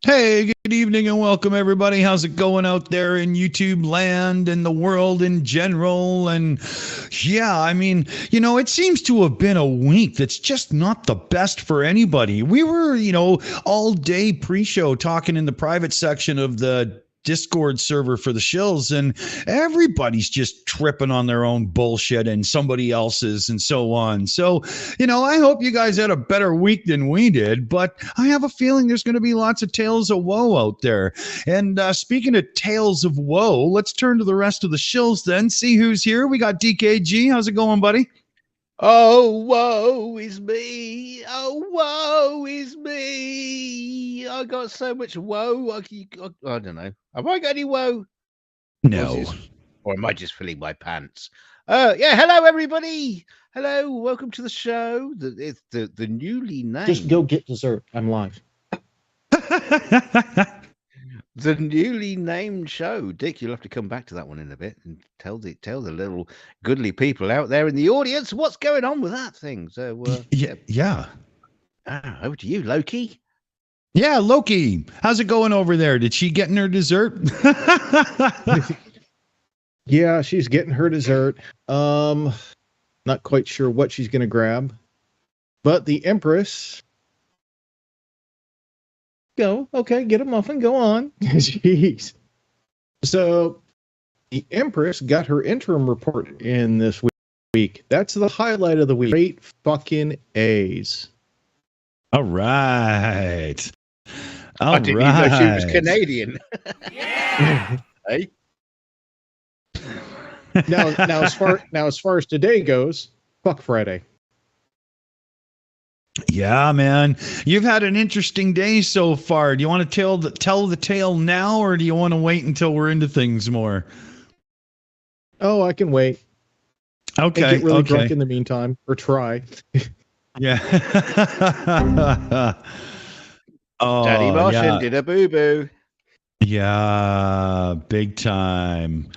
Hey, good evening and welcome everybody. How's it going out there in YouTube land and the world in general? And yeah, I mean, it seems to have been a week that's just not the best for anybody. We were, all day pre-show talking in the private section of the Discord server for the Shills, and everybody's just tripping on their own bullshit and somebody else's and so on. So, I hope you guys had a better week than we did, but I have a feeling there's going to be lots of tales of woe out there. And speaking of tales of woe, let's turn to the rest of the Shills then, see who's here. We got DKG. How's it going, buddy? Oh, woe is me. Oh, woe is me. I got so much woe. I don't know. Have I got any woe? No. Or am I just filling my pants? Yeah. Hello, everybody. Hello. Welcome to the show. It's the newly named. Just go get dessert. I'm live. The newly named show. Dick, you'll have to come back to that one in a bit and tell the little goodly people out there in the audience what's going on with that thing. So yeah. Over to you, Loki. Yeah, Loki. How's it going over there? Did she get in her dessert? Yeah, she's getting her dessert. Not quite sure what she's going to grab. But the Empress... Go. Okay, get a muffin. Go on. Jeez. So, the Empress got her interim report in this week. That's the highlight of the week. Great fucking A's. All right. I didn't even know she was Canadian. Yeah. Hey. Now, as far as today goes, fuck Friday. Yeah, man. You've had an interesting day so far. Do you want to tell the tale now, or do you want to wait until we're into things more? Oh, I can wait. Okay. And get really drunk in the meantime, or try. Yeah. Daddy Martian did a boo-boo. Yeah, big time.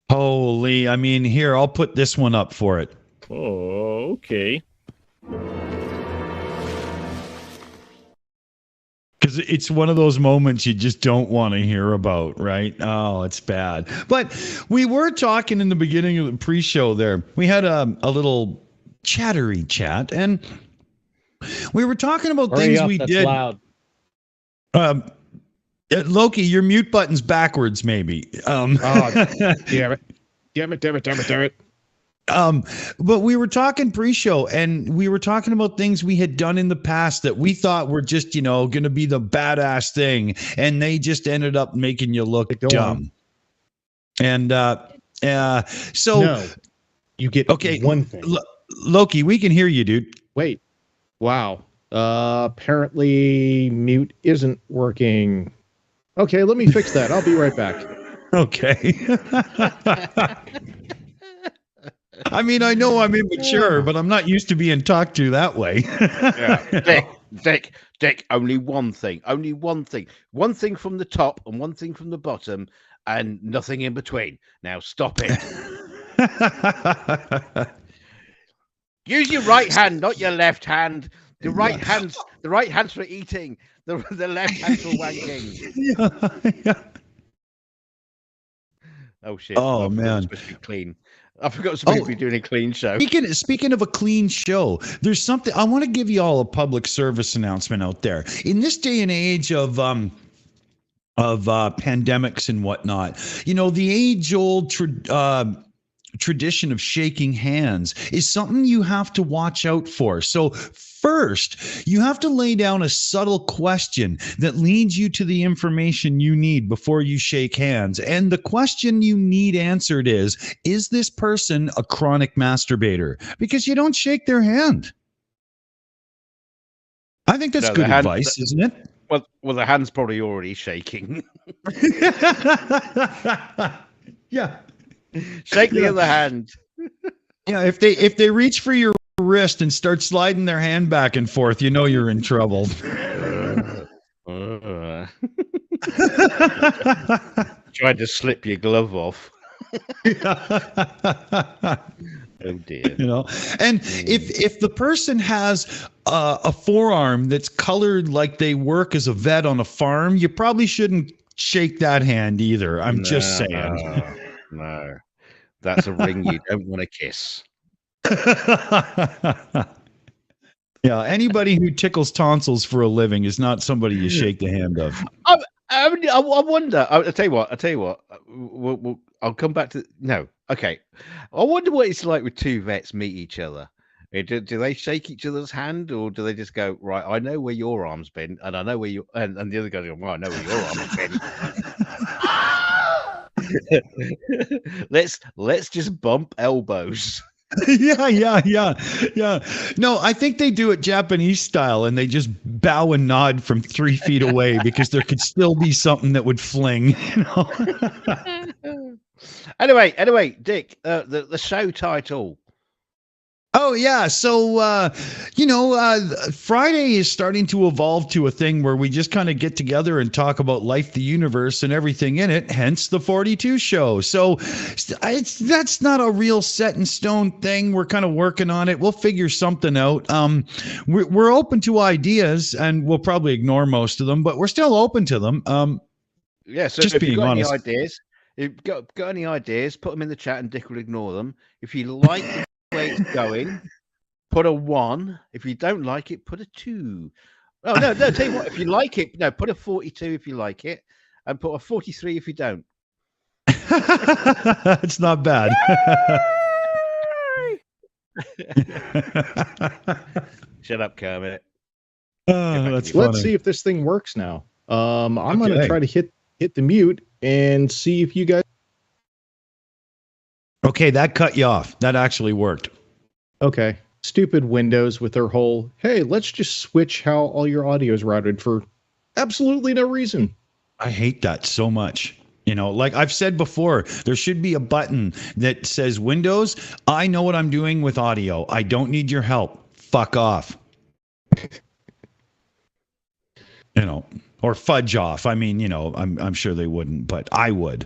Holy, I mean, here, I'll put this one up for it. Oh, okay. Because it's one of those moments you just don't want to hear about, right? Oh, it's bad. But we were talking in the beginning of the pre-show there. We had a little chattery chat, and we were talking about things we That's did. loud. Loki, your mute button's backwards, maybe. Oh, damn it. Damn it. But we were talking pre-show, and we were talking about things we had done in the past that we thought were just, going to be the badass thing, and they just ended up making you look dumb. And so no, you get one thing. Loki, we can hear you, dude. Wait. Wow. Apparently mute isn't working. Okay, let me fix that. I'll be right back. Okay. I mean, I know I'm immature, but I'm not used to being talked to that way. Yeah. Dick, only one thing. One thing from the top and one thing from the bottom and nothing in between. Now stop it. Use your right hand, not your left hand. The right hand's for eating. The left hand's for wanking. Yeah. Oh shit. Oh man. It's supposed to be clean. I forgot it's supposed to be doing a clean show. Speaking of a clean show, there's something I want to give you all a public service announcement out there. In this day and age of pandemics and whatnot, the age-old tradition of shaking hands is something you have to watch out for. So first, you have to lay down a subtle question that leads you to the information you need before you shake hands. And the question you need answered is this person a chronic masturbator? Because you don't shake their hand. I think that's good advice, isn't it? Well, the hand's probably already shaking. Yeah. Shake the other hand. Yeah, if they reach for your wrist and start sliding their hand back and forth, you're in trouble. Tried to slip your glove off. Oh dear. And if the person has a forearm that's colored like they work as a vet on a farm, you probably shouldn't shake that hand either. I'm just saying. No. That's a ring you don't want to kiss. Yeah, anybody who tickles tonsils for a living is not somebody you shake the hand of. I wonder. I'll tell you what. I'll come back to no. Okay, I wonder what it's like when two vets meet each other. Do they shake each other's hand, or do they just go, right? I know where your arm's been, and I know where you and the other guy goes, well, I know where your arm's been. let's just bump elbows. Yeah. No, I think they do it Japanese style, and they just bow and nod from 3 feet away because there could still be something that would fling. Anyway, Dick, the show title. Oh, yeah. So, Friday is starting to evolve to a thing where we just kind of get together and talk about life, the universe, and everything in it, hence the 42 show. So that's not a real set in stone thing. We're kind of working on it. We'll figure something out. We're open to ideas, and we'll probably ignore most of them, but we're still open to them. Yeah, so just if being you've got honest. any ideas, if you've got any ideas, put them in the chat and Dick will ignore them. If you like the way it's going, put a 1. If you don't like it, put a 2. Oh no, tell you what, if you like it, no, put a 42 if you like it, and put a 43 if you don't. It's not bad. Shut up, Kermit. That's funny. Let's see if this thing works now. I'm going to try to hit the mute and see if you guys. Okay, that cut you off. That actually worked. Okay. Stupid Windows with their whole, hey, let's just switch how all your audio is routed for absolutely no reason. I hate that so much. Like I've said before, there should be a button that says Windows, I know what I'm doing with audio. I don't need your help. Fuck off. Or fudge off. I mean, I'm sure they wouldn't, but I would,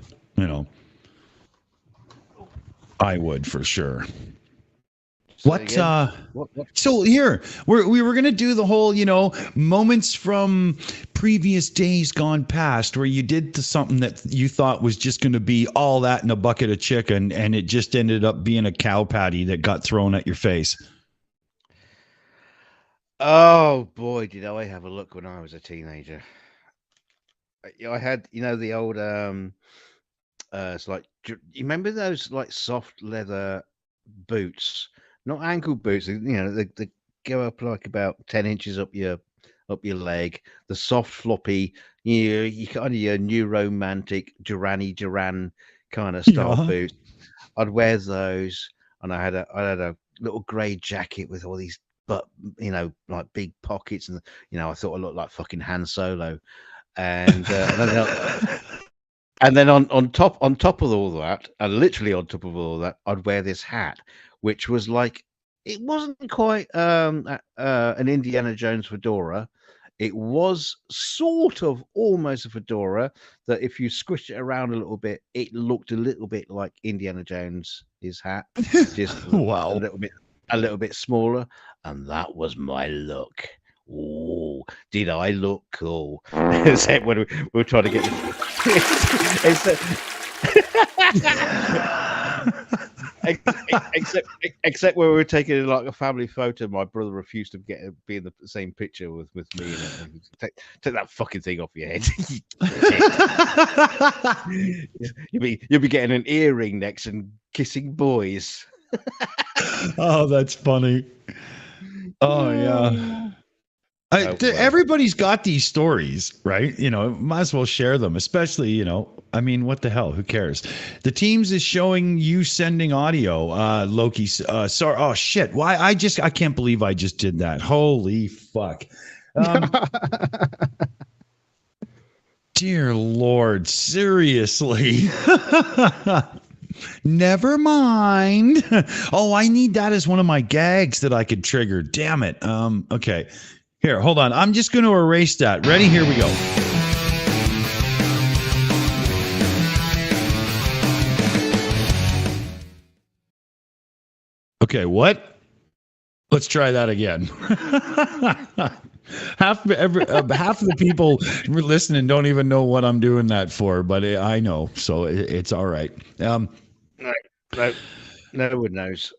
I would for sure. What so here we were gonna do the whole, moments from previous days gone past where you did something that you thought was just gonna be all that in a bucket of chicken, and it just ended up being a cow patty that got thrown at your face. Oh boy, did I have a look when I was a teenager. I had, the old it's like, you remember those like soft leather boots? Not ankle boots, they go up like about 10 inches up your leg. The soft floppy, you kind of your new romantic Duran kind of style boots. I'd wear those, and I had a little grey jacket with all these, but like big pockets, and I thought I looked like fucking Han Solo, and and then on top of all that, and literally on top of all that, I'd wear this hat, which was like, it wasn't quite an Indiana Jones fedora. It was sort of almost a fedora that if you squished it around a little bit, it looked a little bit like Indiana Jones' hat, just wow, a little bit smaller, and that was my look. Oh, did I look cool? Except when we were trying to get except when we were taking like a family photo, my brother refused to be in the same picture with me. Take that fucking thing off your head. You'll be getting an earring next and kissing boys. Oh, that's funny. Oh yeah. Everybody's got these stories, right? Might as well share them, especially, I mean, what the hell? Who cares? The Teams is showing you sending audio. Loki, sorry. Oh, shit. Why? I can't believe I just did that. Holy fuck. Dear Lord, seriously. Never mind. Oh, I need that as one of my gags that I could trigger. Damn it. Okay. Here, hold on. I'm just going to erase that. Ready? Here we go. Okay, what? Let's try that again. Half of the people listening don't even know what I'm doing that for, but I know, so it's all right. No one knows.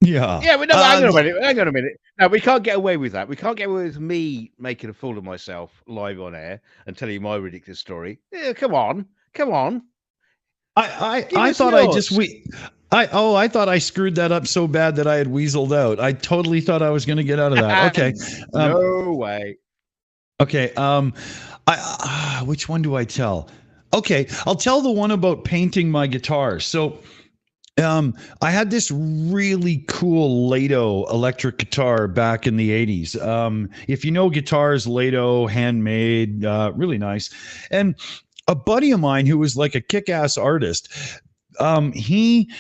Yeah. Yeah, but no, hang on a minute. No, we can't get away with that. We can't get away with me making a fool of myself live on air and telling you my ridiculous story. Yeah, come on. I thought I thought I screwed that up so bad that I had weaseled out. I totally thought I was going to get out of that. Okay. No way. Okay. Which one do I tell? Okay, I'll tell the one about painting my guitar. So I had this really cool Lato electric guitar back in the 80s. If you know guitars, Lato, handmade, really nice. And a buddy of mine who was like a kick-ass artist, he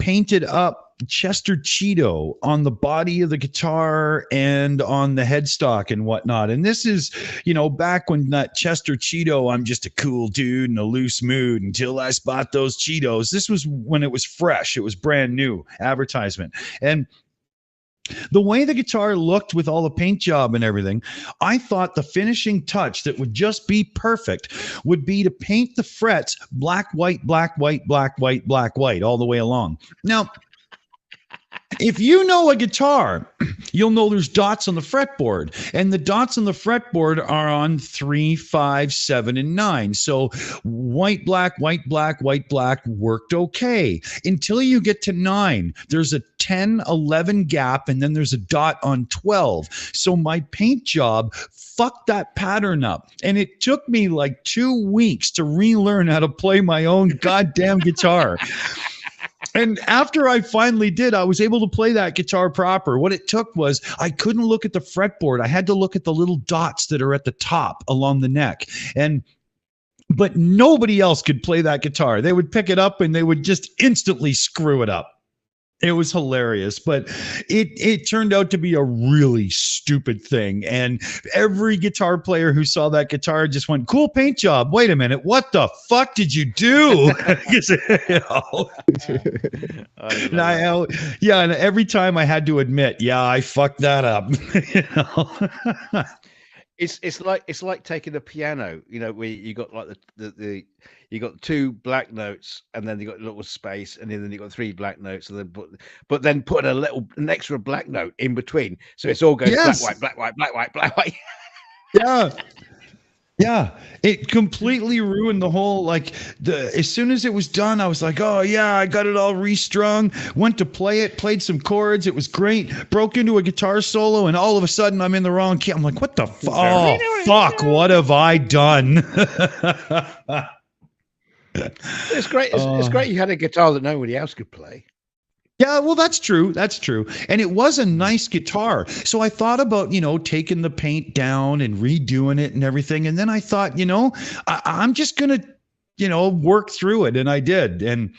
painted up Chester Cheeto on the body of the guitar and on the headstock and whatnot. And this is, back when that Chester Cheeto, I'm just a cool dude in a loose mood until I spot those Cheetos. This was when it was fresh. It was brand new advertisement. And the way the guitar looked with all the paint job and everything, I thought the finishing touch that would just be perfect would be to paint the frets black, white, black, white, black, white, black, white all the way along. Now, if you know a guitar, you'll know there's dots on the fretboard, and the dots on the fretboard are on 3, 5, 7, and 9. So white, black, white, black, white, black worked okay until you get to 9. There's a 10, 11 gap, and then there's a dot on 12. So my paint job fucked that pattern up, and it took me like 2 weeks to relearn how to play my own goddamn guitar. And after I finally did, I was able to play that guitar proper. What it took was I couldn't look at the fretboard. I had to look at the little dots that are at the top along the neck. But nobody else could play that guitar. They would pick it up and they would just instantly screw it up. It was hilarious, but it turned out to be a really stupid thing. And every guitar player who saw that guitar just went, "Cool paint job. Wait a minute. What the fuck did you do?" And every time I had to admit, yeah, I fucked that up. It's like taking a piano, where you got like the you got 2 black notes, and then you got a little space, and then you got 3 black notes, and then but then put an extra black note in between, so it's all goes black, white, black, white, black, white, black, white. Yeah, it completely ruined the whole, as soon as it was done, I was like, oh yeah, I got it all restrung, went to play it, played some chords, it was great, broke into a guitar solo, and all of a sudden I'm in the wrong key. I'm like, what the fuck, what have I done? It's great. It's great you had a guitar that nobody else could play. Yeah, well, that's true. That's true. And it was a nice guitar. So I thought about, taking the paint down and redoing it and everything. And then I thought, I'm just going to, work through it. And I did. And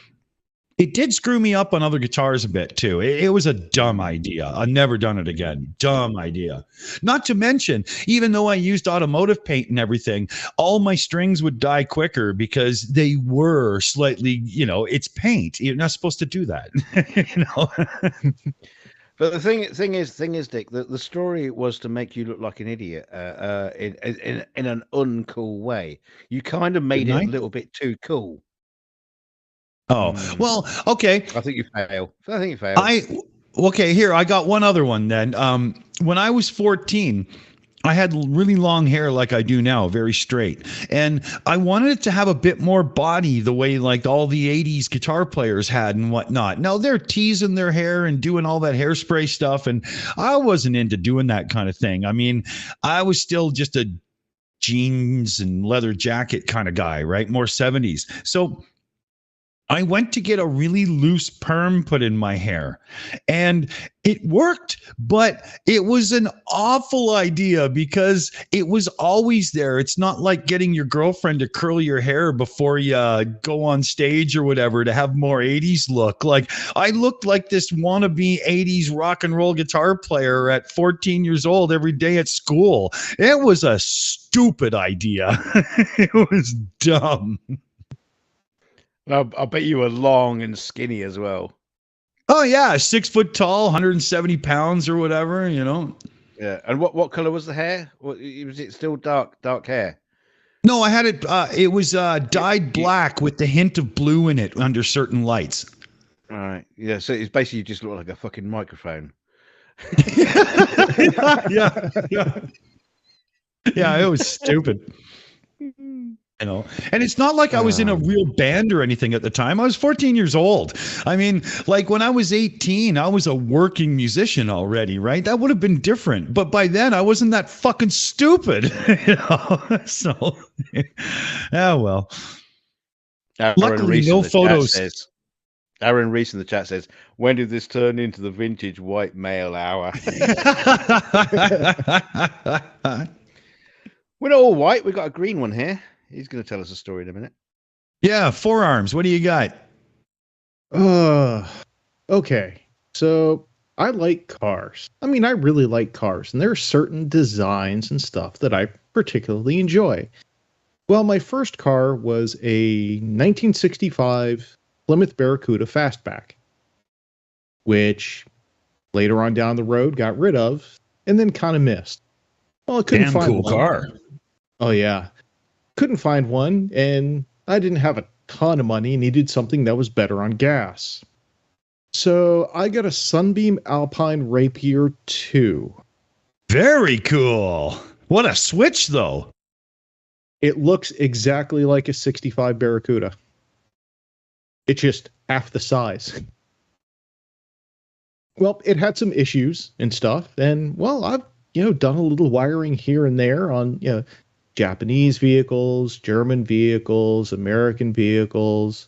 it did screw me up on other guitars a bit, too. It was a dumb idea. I've never done it again. Dumb idea. Not to mention, even though I used automotive paint and everything, all my strings would die quicker because they were slightly, it's paint. You're not supposed to do that. But the thing is, Dick, the story was to make you look like an idiot in an uncool way. You kind of made it a little bit too cool. Oh, well, okay. I think you fail. Okay, here, I got one other one then. When I was 14, I had really long hair like I do now, very straight. And I wanted it to have a bit more body the way like all the 80s guitar players had and whatnot. Now they're teasing their hair and doing all that hairspray stuff. And I wasn't into doing that kind of thing. I mean, I was still just a jeans and leather jacket kind of guy, right? More 70s. So I went to get a really loose perm put in my hair and it worked, but it was an awful idea because it was always there. It's not like getting your girlfriend to curl your hair before you go on stage or whatever to have more 80s look. Like I looked like this wannabe 80s rock and roll guitar player at 14 years old every day at school. It was a stupid idea. It was dumb. I bet you were long and skinny as well. Oh yeah, 6 foot tall, 170 pounds or whatever, Yeah. And what color was the hair? Was it still dark hair? No, I had it. It was dyed black with the hint of blue in it under certain lights. All right. Yeah. So it's basically you just look like a fucking microphone. Yeah. Yeah, it was stupid. And it's not like I was in a real band or anything at the time. I was 14 years old. I mean, like when I was 18, I was a working musician already, right? That would have been different. But by then I wasn't that fucking stupid, So, well. Luckily, no photos. Aaron Reese in the chat says, when did this turn into the vintage white male hour? We're not all white. We've got a green one here. He's going to tell us a story in a minute. Yeah, forearms. What do you got? Okay. So I like cars. I mean, I really like cars, and there are certain designs and stuff that I particularly enjoy. Well, my first car was a 1965 Plymouth Barracuda Fastback, which later on down the road got rid of and then kind of missed. Well, I couldn't find cool one. Car. Oh, yeah. Couldn't find one, and I didn't have a ton of money, needed something that was better on gas. So I got a Sunbeam Alpine Rapier 2. Very cool. What a switch, though. It looks exactly like a 65 Barracuda. It's just half the size. Well, it had some issues and stuff, and, well, I've, done a little wiring here and there on, Japanese vehicles, German vehicles, American vehicles.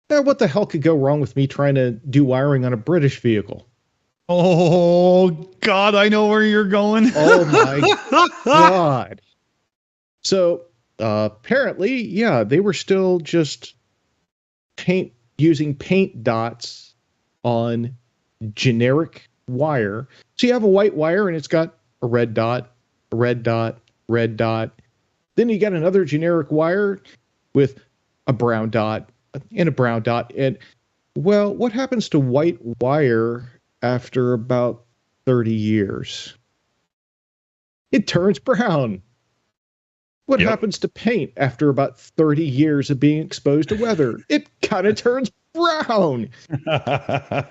Now, what the hell could go wrong with me trying to do wiring on a British vehicle? Oh, God, I know where you're going. Oh, my God. So, apparently, yeah, they were still just using paint dots on generic wire. So you have a white wire and it's got a red dot, a red dot, red dot. Then you got another generic wire with a brown dot and a brown dot. And well, what happens to white wire after about 30 years? It turns brown. What happens to paint after about 30 years of being exposed to weather? It kind of turns brown.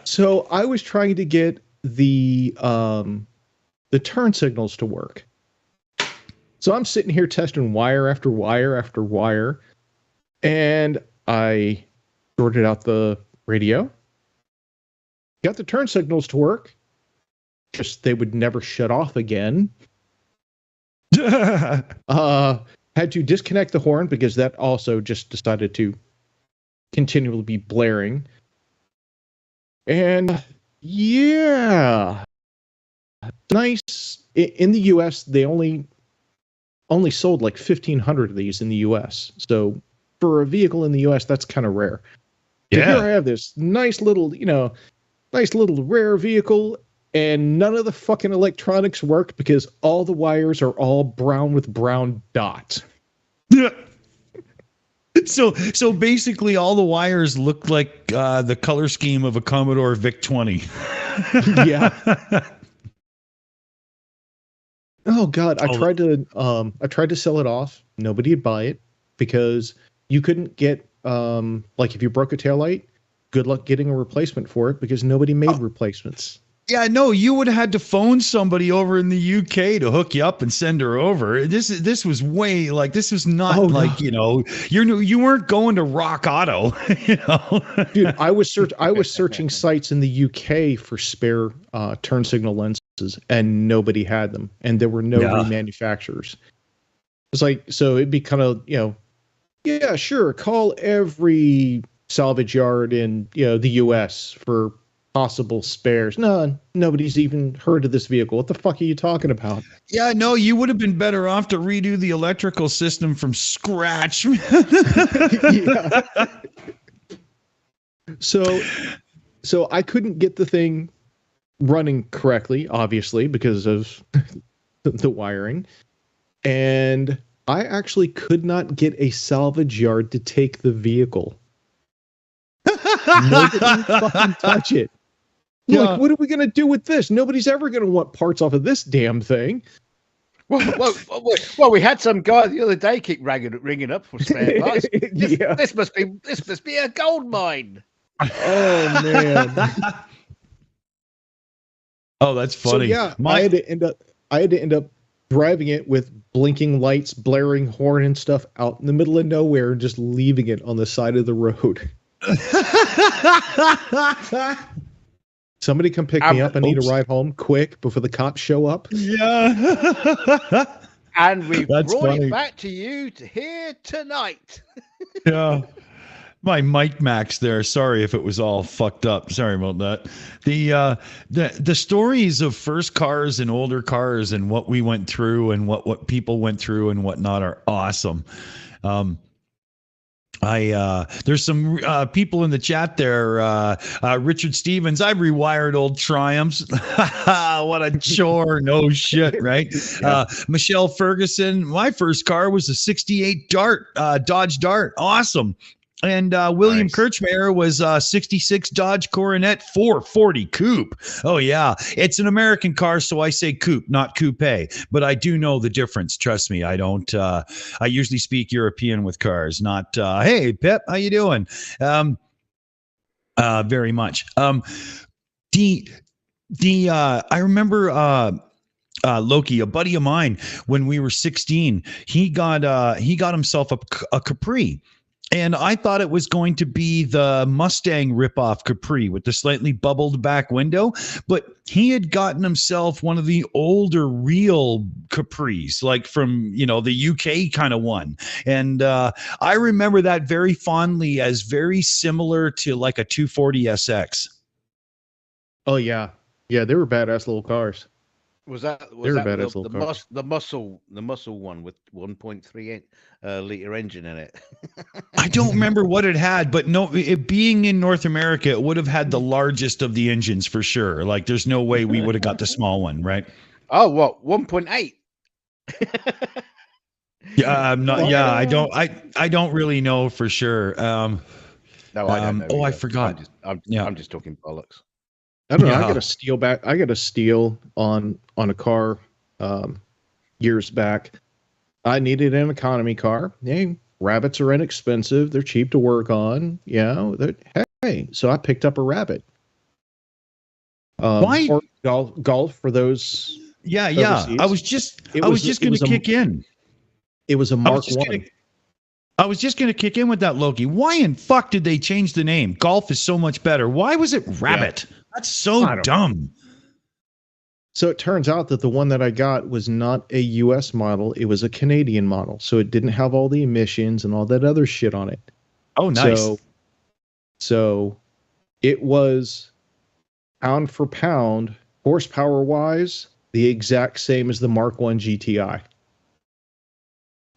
So I was trying to get the turn signals to work. So I'm sitting here testing wire after wire after wire, and I sorted out the radio, got the turn signals to work. Just they would never shut off again. Had to disconnect the horn because that also just decided to continually be blaring. And yeah, nice. In the US, they only sold like 1,500 of these in the US. So for a vehicle in the US, that's kind of rare. Yeah. So here I have this nice little rare vehicle, and none of the fucking electronics worked because all the wires are all brown with brown dots. Yeah. So basically all the wires look like the color scheme of a Commodore VIC-20. Yeah. Oh God, I tried to sell it off. Nobody would buy it because you couldn't get like if you broke a taillight, good luck getting a replacement for it because nobody made replacements. Yeah, no, you would have had to phone somebody over in the UK to hook you up and send her over. This was way like this was not you weren't going to Rock Auto, you know. Dude, I was searching sites in the UK for spare turn signal lenses, and nobody had them, and there were no remanufacturers. It's like so it'd be kind of yeah, sure, call every salvage yard in the US for possible spares. No, nobody's even heard of this vehicle. What the fuck are you talking about? Yeah, no, you would have been better off to redo the electrical system from scratch. Yeah. So I couldn't get the thing running correctly, obviously, because of the wiring. And I actually could not get a salvage yard to take the vehicle. Nobody fucking touch it. Yeah. Like, what are we going to do with this? Nobody's ever going to want parts off of this damn thing. Well, we had some guy the other day keep ringing up for spare parts. This must be a gold mine. Oh man. Oh, that's funny. So, yeah, I had to end up driving it with blinking lights, blaring horn and stuff out in the middle of nowhere and just leaving it on the side of the road. Somebody come pick me up. I need to ride home quick before the cops show up. Yeah. And we brought it back to you here tonight. Yeah. My mic max there. Sorry if it was all fucked up. Sorry about that. The stories of first cars and older cars and what we went through and what people went through and whatnot are awesome. There's some people in the chat there. Richard Stevens, I rewired old Triumphs. What a chore. No shit, right? Michelle Ferguson, my first car was a 68 Dodge Dart. Awesome. And William Kirchmeier was 66 Dodge Coronet 440 coupe. Oh, yeah. It's an American car, so I say coupe, not coupe. But I do know the difference. Trust me. I don't. I usually speak European with cars, not, hey, Pep, how you doing? Very much. I remember Loki, a buddy of mine, when we were 16, he got himself a Capri. And I thought it was going to be the Mustang ripoff Capri with the slightly bubbled back window, but he had gotten himself one of the older real Capris, like from, the UK kind of one. And I remember that very fondly as very similar to like a 240 SX. Oh, yeah. Yeah, they were badass little cars. Was that the muscle one with 1.3 liter engine in it? I don't remember what it had, but no, it being in North America, it would have had the largest of the engines for sure. Like, there's no way we would have got the small one, right? Oh, what 1.8? Yeah, I'm not. Yeah, I don't really know for sure. No, I don't know. Oh, I forgot. I'm just talking bollocks. I don't know. I got a steal back. I got a steal on a car years back. I needed an economy car. Hey, rabbits are inexpensive. They're cheap to work on. Hey, so I picked up a rabbit. Why or golf for those? Yeah. I was just going to kick in. It was a Mark I. I was just going to kick in with that, Loki. Why in fuck did they change the name? Golf is so much better. Why was it Rabbit? Yeah. That's so dumb. So it turns out that the one that I got was not a US model. It was a Canadian model. So it didn't have all the emissions and all that other shit on it. Oh, nice. So it was pound for pound, horsepower wise, the exact same as the Mark I GTI.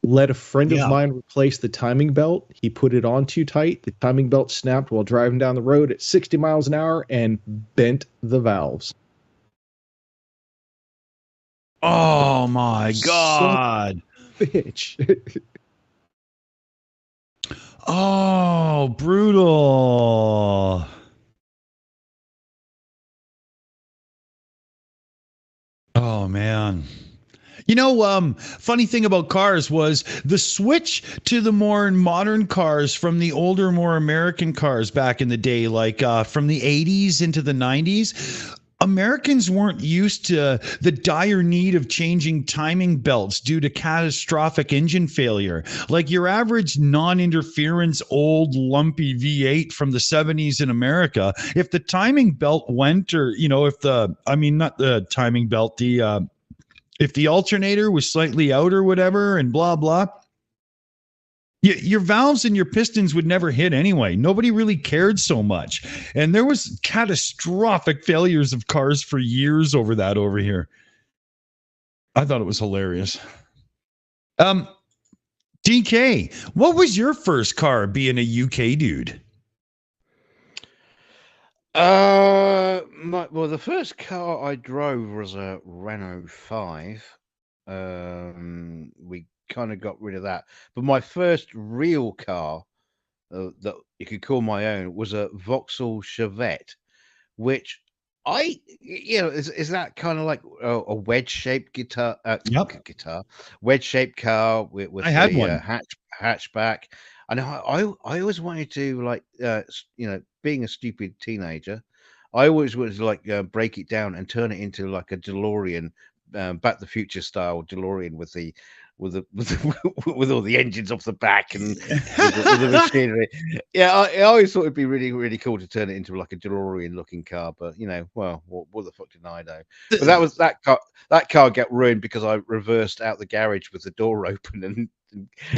Let a friend of mine replace the timing belt. He put it on too tight. The timing belt snapped while driving down the road at 60 miles an hour and bent the valves. Oh my God. Bitch. Oh, brutal. Oh man. You know, funny thing about cars was the switch to the more modern cars from the older, more American cars back in the day, like from the 80s into the 90s. Americans weren't used to the dire need of changing timing belts due to catastrophic engine failure. Like your average non-interference old lumpy V8 from the 70s in America, if the timing belt went, or, you know, if not the timing belt, if the alternator was slightly out or whatever and blah, blah, your valves and your pistons would never hit anyway. Nobody really cared so much. And there was catastrophic failures of cars for years over that over here. I thought it was hilarious. DK, what was your first car being a UK dude? The first car I drove was a Renault 5. We kind of got rid of that, but my first real car that you could call my own was a Vauxhall Chevette, which is that kind of like a wedge-shaped wedge-shaped car with I had one hatchback. And I always wanted to, like, being a stupid teenager, I always wanted to, like, break it down and turn it into like a DeLorean, Back to the Future style DeLorean with all the engines off the back and with the machinery. Yeah, I always thought it'd be really, really cool to turn it into like a DeLorean looking car. But what the fuck did I know? But that car got ruined because I reversed out the garage with the door open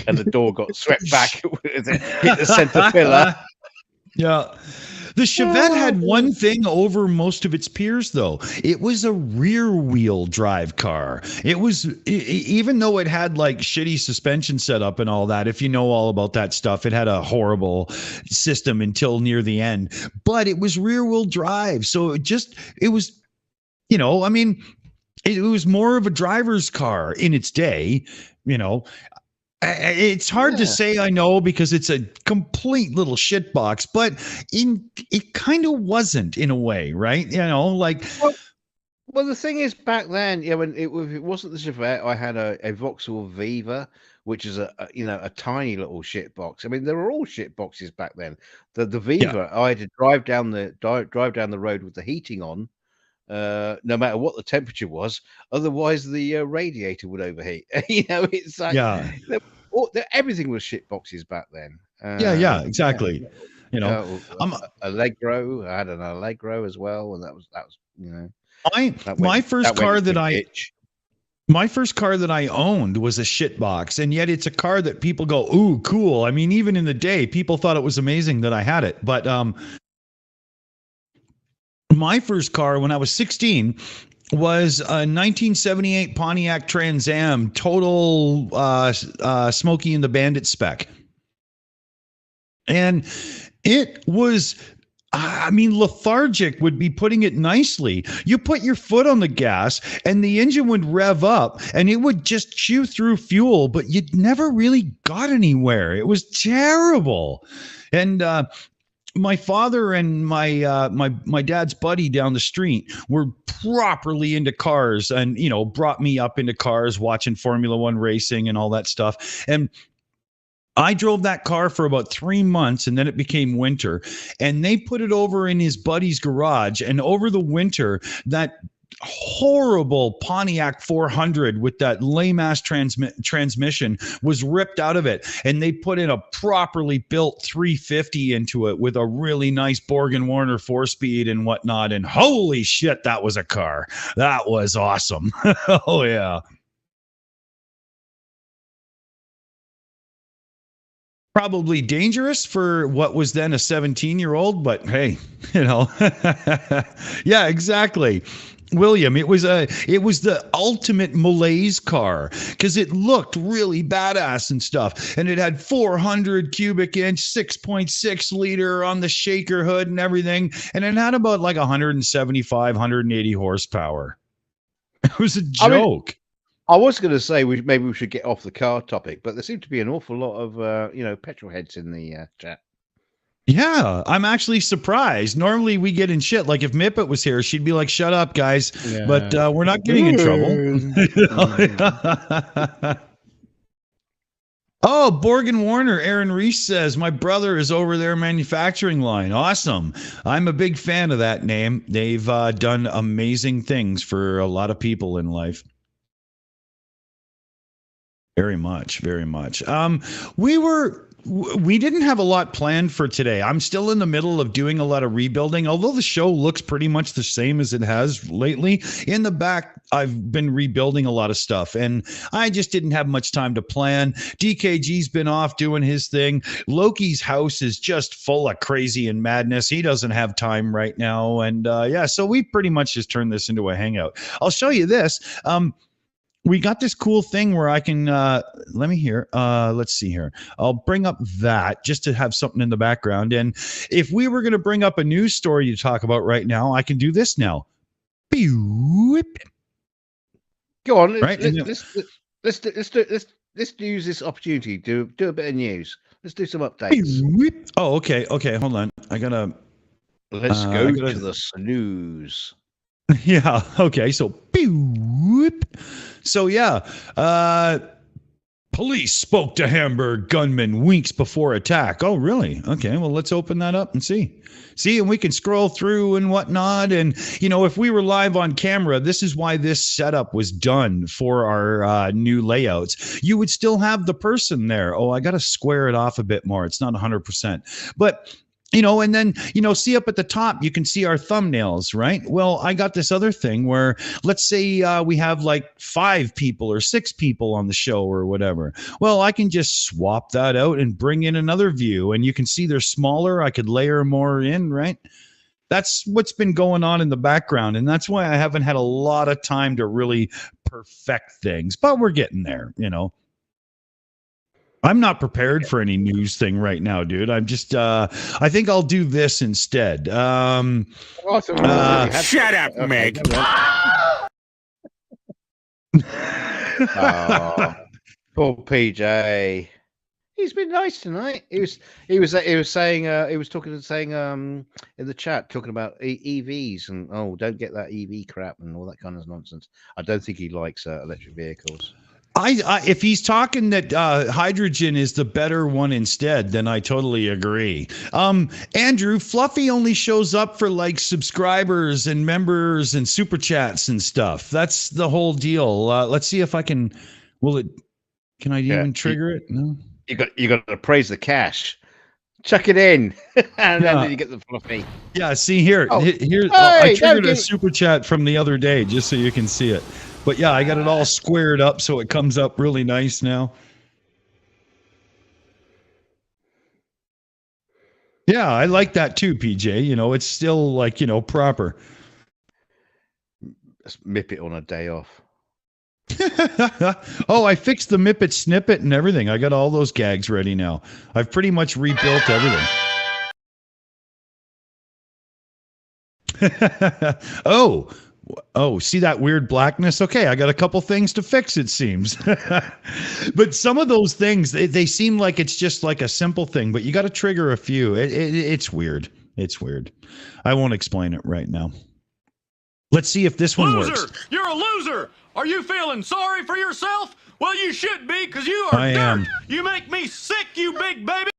and the door got swept back, hit the center pillar. Yeah. The Chevette had one thing over most of its peers, though. It was a rear wheel drive car. It was, even though it had like shitty suspension setup and all that, if you know all about that stuff, it had a horrible system until near the end, but it was rear wheel drive. So it was, it was more of a driver's car in its day, It's hard to say, I know, because it's a complete little shitbox, but it kind of wasn't in a way, right? Well, the thing is, back then, when it wasn't the Chevette, I had a Vauxhall Viva, which is a tiny little shitbox. I mean, there were all shitboxes back then. The Viva, I had to drive down the road with the heating on, no matter what the temperature was, otherwise the radiator would overheat. It's like everything was shit boxes back then. Exactly. Allegro, I had an Allegro as well, and that was my first car that I owned was a shitbox, and yet it's a car that people go, ooh, cool. I mean, even in the day, people thought it was amazing that I had it, but my first car when I was 16, was a 1978 Pontiac Trans Am, total Smokey and the Bandit spec. And it was, I mean, lethargic would be putting it nicely. You put your foot on the gas and the engine would rev up and it would just chew through fuel, but you never really got anywhere. It was terrible. And my father and my dad's buddy down the street were properly into cars, and brought me up into cars, watching Formula One racing and all that stuff. And I drove that car for about 3 months, and then it became winter, and they put it over in his buddy's garage. And over the winter, that horrible Pontiac 400 with that lame ass transmission was ripped out of it, and they put in a properly built 350 into it with a really nice Borg & Warner 4-speed and whatnot. And holy shit, that was a car. That was awesome. Oh yeah. Probably dangerous for what was then a 17-year-old, but hey, yeah, exactly. William, it was the ultimate malaise car because it looked really badass and stuff, and it had 400 cubic inch 6.6 liter on the shaker hood and everything, and it had about like 175 180 horsepower. It was a joke. I was going to say maybe we should get off the car topic, but there seemed to be an awful lot of petrol heads in the chat. Yeah, I'm actually surprised. Normally we get in shit. Like if Mipet was here, she'd be like, "Shut up, guys." Yeah. But we're not getting in trouble. Oh, Borg & Warner. Aaron Reese says, my brother is over their manufacturing line. Awesome. I'm a big fan of that name. They've done amazing things for a lot of people in life. Very much, very much. We didn't have a lot planned for today. I'm still in the middle of doing a lot of rebuilding, although the show looks pretty much the same as it has lately. In the back, I've been rebuilding a lot of stuff, and I just didn't have much time to plan. DKG's been off doing his thing. Loki's house is just full of crazy and madness. He doesn't have time right now, and yeah, so we pretty much just turned this into a hangout. I'll show you this. We got this cool thing where I can, let me hear, let's see here. I'll bring up that just to have something in the background. And if we were going to bring up a news story to talk about right now, I can do this now. Go on. Right? Let's use this opportunity to do a bit of news. Let's do some updates. Oh, okay. Okay. Hold on. Let's go to the snooze. Yeah. Okay. So yeah, police spoke to Hamburg gunman weeks before attack. Oh, really? Okay. Well, let's open that up and see, and we can scroll through and whatnot. And, if we were live on camera, this is why this setup was done for our new layouts. You would still have the person there. Oh, I got to square it off a bit more. It's not 100%, but and then, see up at the top, you can see our thumbnails, right? Well, I got this other thing where let's say we have like 5 people or 6 people on the show or whatever. Well, I can just swap that out and bring in another view, and you can see they're smaller. I could layer more in, right? That's what's been going on in the background. And that's why I haven't had a lot of time to really perfect things, but we're getting there, I'm not prepared for any news thing right now, dude. I'm just, I think I'll do this instead. Awesome. Shut up, Meg. Poor PJ. He's been nice tonight. He was saying in the chat talking about EVs and don't get that EV crap and all that kind of nonsense. I don't think he likes electric vehicles. If he's talking that hydrogen is the better one instead, then I totally agree. Andrew, Fluffy only shows up for like subscribers and members and super chats and stuff. That's the whole deal. Let's see if I can. Can I even trigger it? No. You got to praise the cash. Chuck it in, and then you get the Fluffy. Yeah. See here. I triggered a super chat from the other day just so you can see it. But yeah, I got it all squared up so it comes up really nice now. Yeah, I like that too, PJ. It's still like, proper. Mipet on a day off. Oh, I fixed the Mipet snippet and everything. I got all those gags ready now. I've pretty much rebuilt everything. Oh, see that weird blackness? Okay, I got a couple things to fix, it seems. But some of those things, they seem like it's just like a simple thing, but you got to trigger a few. It's weird. It's weird. I won't explain it right now. Let's see if this one works. You're a loser! Are you feeling sorry for yourself? Well, you should be, because you are dirt! Am. You make me sick, you big baby!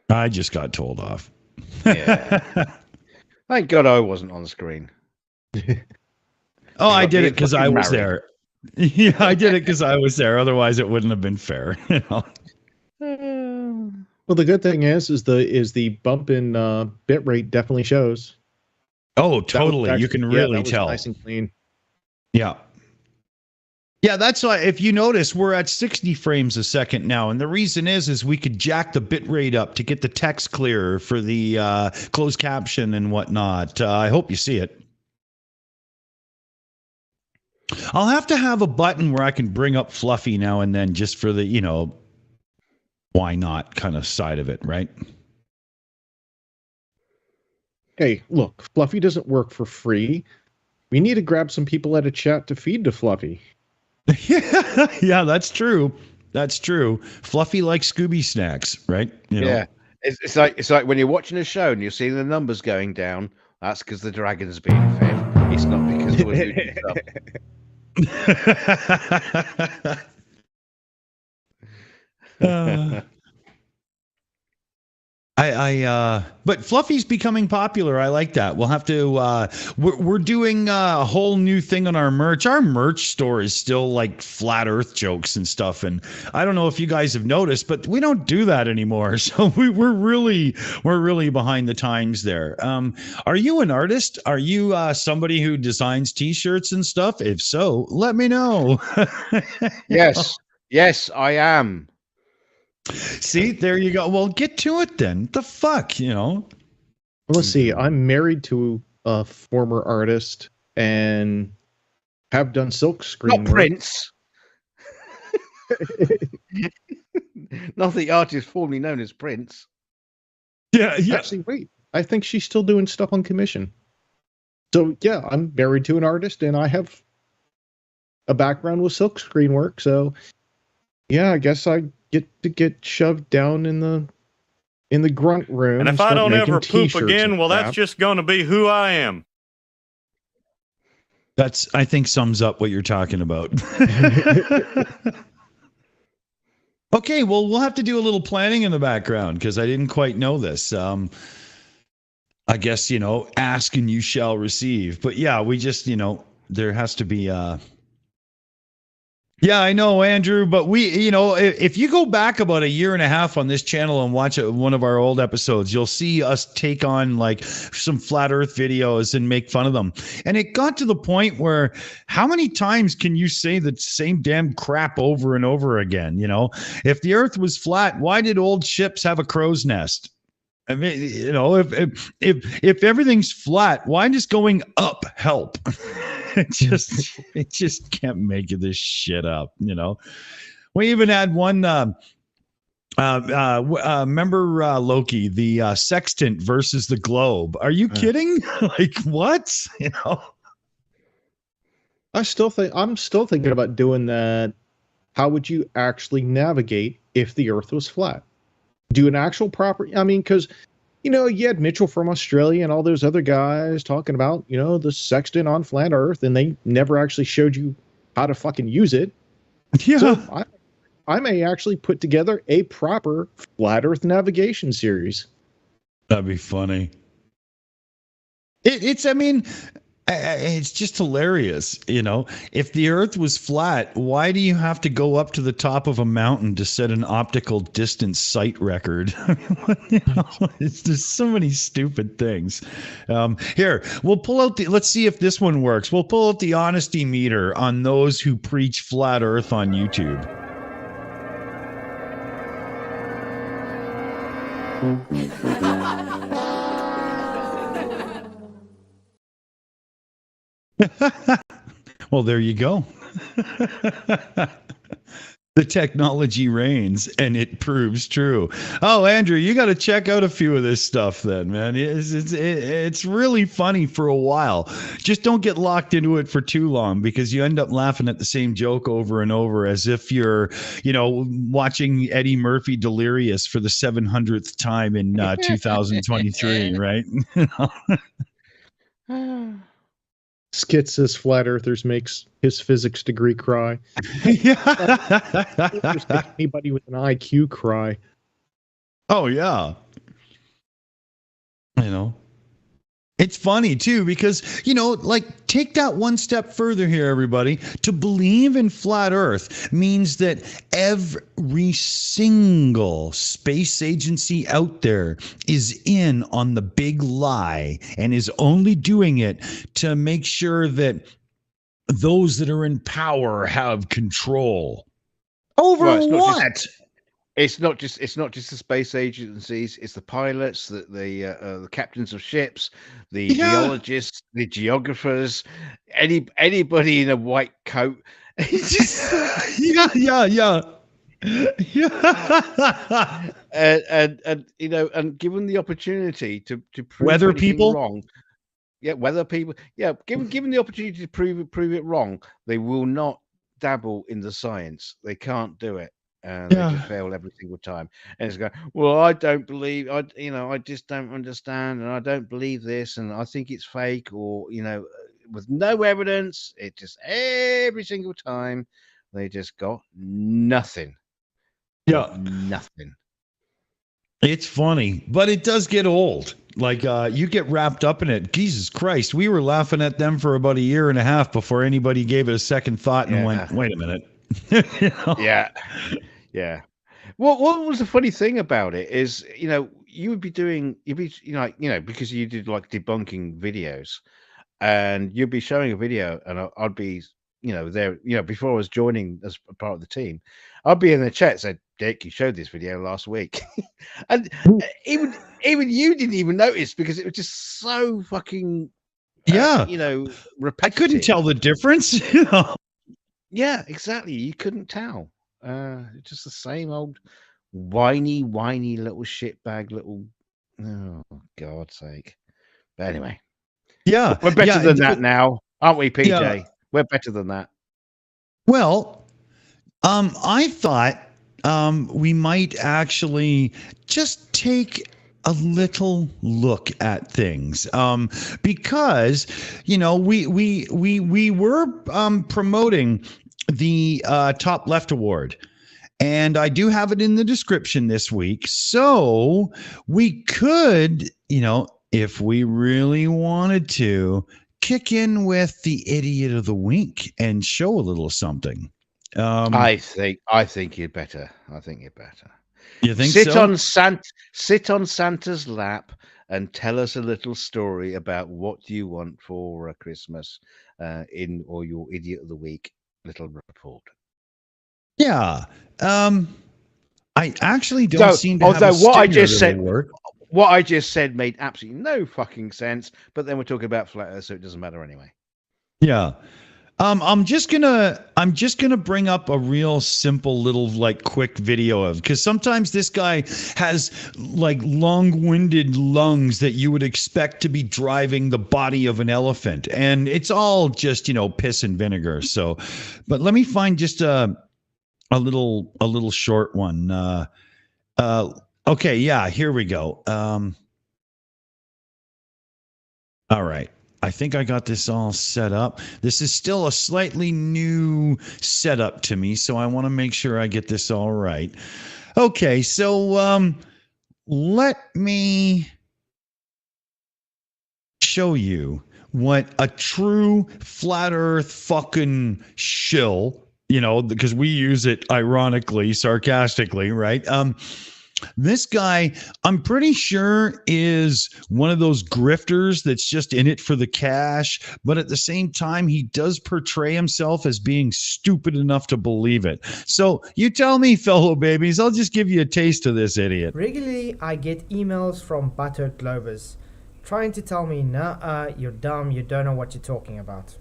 I just got told off. Yeah. Thank God I wasn't on the screen. Oh, I did it because I was there. Yeah, I did it because I was there. Otherwise, it wouldn't have been fair. You know? Well, the good thing is the bump in bit rate definitely shows. Oh, totally. Actually, you can really tell. Nice and clean. Yeah. Yeah, that's why, if you notice, we're at 60 frames a second now. And the reason is we could jack the bit rate up to get the text clearer for the closed caption and whatnot. I hope you see it. I'll have to have a button where I can bring up Fluffy now and then just for the, why not kind of side of it, right? Hey, look, Fluffy doesn't work for free. We need to grab some people at a chat to feed to Fluffy. Yeah, that's true. That's true. Fluffy likes Scooby snacks, right? Yeah. It's like when you're watching a show and you're seeing the numbers going down, that's because the dragon's being fed. It's not because we're doing stuff. But Fluffy's becoming popular. I like that. We'll have to, we're doing a whole new thing on our merch. Our merch store is still like flat earth jokes and stuff. And I don't know if you guys have noticed, but we don't do that anymore. So we're really behind the times there. Are you an artist? Are you somebody who designs t-shirts and stuff? If so, let me know. Yes, I am. See, there you go. Well, get to it then. The fuck, Well, let's see. I'm married to a former artist and have done silk screen Not Prince. Not the artist formerly known as Prince. Yeah. Actually, wait. I think she's still doing stuff on commission. So, yeah, I'm married to an artist and I have a background with silk screen work. So, yeah, I guess I get shoved down in the grunt room. And if I don't ever poop again, well, that's just going to be who I am. That's, I think, sums up what you're talking about. Okay, well, we'll have to do a little planning in the background because I didn't quite know this. I guess, ask and you shall receive. But yeah, we just, there has to be Yeah, I know, Andrew, but we, if you go back about a year and a half on this channel and watch one of our old episodes, you'll see us take on like some flat earth videos and make fun of them. And it got to the point where how many times can you say the same damn crap over and over again? If the earth was flat, why did old ships have a crow's nest? I mean, if everything's flat, why just going up help? It just can't make this shit up, We even had one remember Loki, the sextant versus the globe. Are you kidding? Like what? I'm still thinking about doing that. How would you actually navigate if the earth was flat? Do an actual proper, because you had Mitchell from Australia and all those other guys talking about, the sextant on flat earth, and they never actually showed you how to fucking use it. Yeah. So I may actually put together a proper flat earth navigation series. That'd be funny. It's just hilarious, If the earth was flat, why do you have to go up to the top of a mountain to set an optical distance sight record? There's so many stupid things. Here, we'll pull out let's see if this one works. We'll pull out the honesty meter on those who preach flat earth on YouTube. Well, there you go. The technology reigns, and it proves true. Oh, Andrew, you got to check out a few of this stuff then, man. It's really funny for a while. Just don't get locked into it for too long, because you end up laughing at the same joke over and over, as if you're, watching Eddie Murphy Delirious for the 700th time in 2023, right? Skits flat earthers makes his physics degree cry. Anybody with an IQ cry. Oh yeah. It's funny too, because take that one step further here, everybody. To believe in flat Earth means that every single space agency out there is in on the big lie, and is only doing it to make sure that those that are in power have control over what? It's not just the space agencies. It's the pilots, the captains of ships, the geologists, the geographers, anybody in a white coat. It's just yeah. And given the opportunity to prove weather people wrong, weather people, given the opportunity to prove it wrong, they will not dabble in the science. They can't do it. And they just fail every single time. And it's going, well, I don't believe, I just don't understand, and I don't believe this, and I think it's fake, or, with no evidence. It just, every single time, they just got nothing. Yeah. Nothing. It's funny, but it does get old. Like, you get wrapped up in it. Jesus Christ, we were laughing at them for about a year and a half before anybody gave it a second thought and went, wait a minute. Yeah. What was the funny thing about it is, you'd be because you did like debunking videos, and you'd be showing a video, and I'd be, there, before I was joining as a part of the team, I'd be in the chat saying, Dick, you showed this video last week. And even you didn't even notice, because it was just so fucking, repetitive. I couldn't tell the difference. Yeah, exactly. You couldn't tell. Just the same old whiny little shitbag little. Oh, God's sake! But anyway, we're better than that now, aren't we, PJ? Yeah. We're better than that. Well, I thought we might actually just take a little look at things, because we were promoting the Top Left Award, and I do have it in the description this week, so we could, if we really wanted to, kick in with the Idiot of the Week and show a little something. I think you'd better. You think so? Sit on Santa's lap and tell us a little story about what you want for Christmas, or your Idiot of the Week little report. Yeah. I actually don't seem to have a what I just said made absolutely no fucking sense, but then we're talking about flat Earth, so it doesn't matter anyway. Yeah. I'm just gonna bring up a real simple little quick video of, because sometimes this guy has long-winded lungs that you would expect to be driving the body of an elephant, and it's all just piss and vinegar. So, but let me find just a little short one. Okay, yeah, here we go. All right. I think I got this all set up. This is still a slightly new setup to me, so I want to make sure I get this all right. Okay, so let me show you what a true flat Earth fucking shill, because we use it ironically, sarcastically, right? This guy, I'm pretty sure, is one of those grifters that's just in it for the cash, but at the same time, he does portray himself as being stupid enough to believe it. So you tell me, fellow babies, I'll just give you a taste of this idiot. Regularly, I get emails from buttered Globers trying to tell me, nah, you're dumb, you don't know what you're talking about.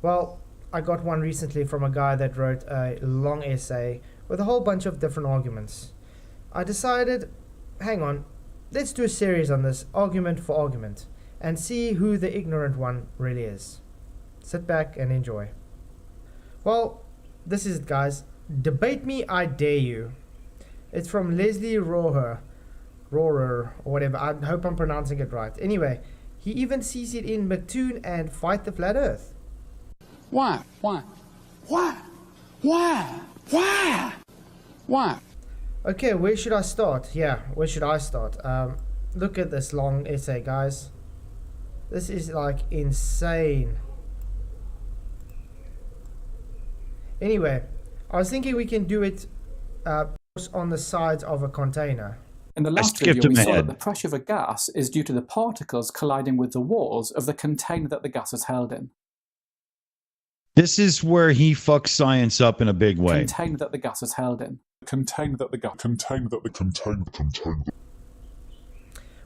Well, I got one recently from a guy that wrote a long essay with a whole bunch of different arguments. I decided, hang on, let's do a series on this, argument for argument, and see who the ignorant one really is. Sit back and enjoy. Well, this is it, guys. Debate me, I dare you. It's from Leslie Rohrer, or whatever. I hope I'm pronouncing it right. Anyway, he even sees it in Mattoon and Fight the Flat Earth. Why? Okay, where should I start? Yeah, where should I start? Look at this long essay, guys. This is like insane. Anyway, I was thinking we can do it on the sides of a container. In the last video, we saw that the pressure of a gas is due to the particles colliding with the walls of the container that the gas is held in. This is where he fucks science up in a big way. Container that the gas is held in.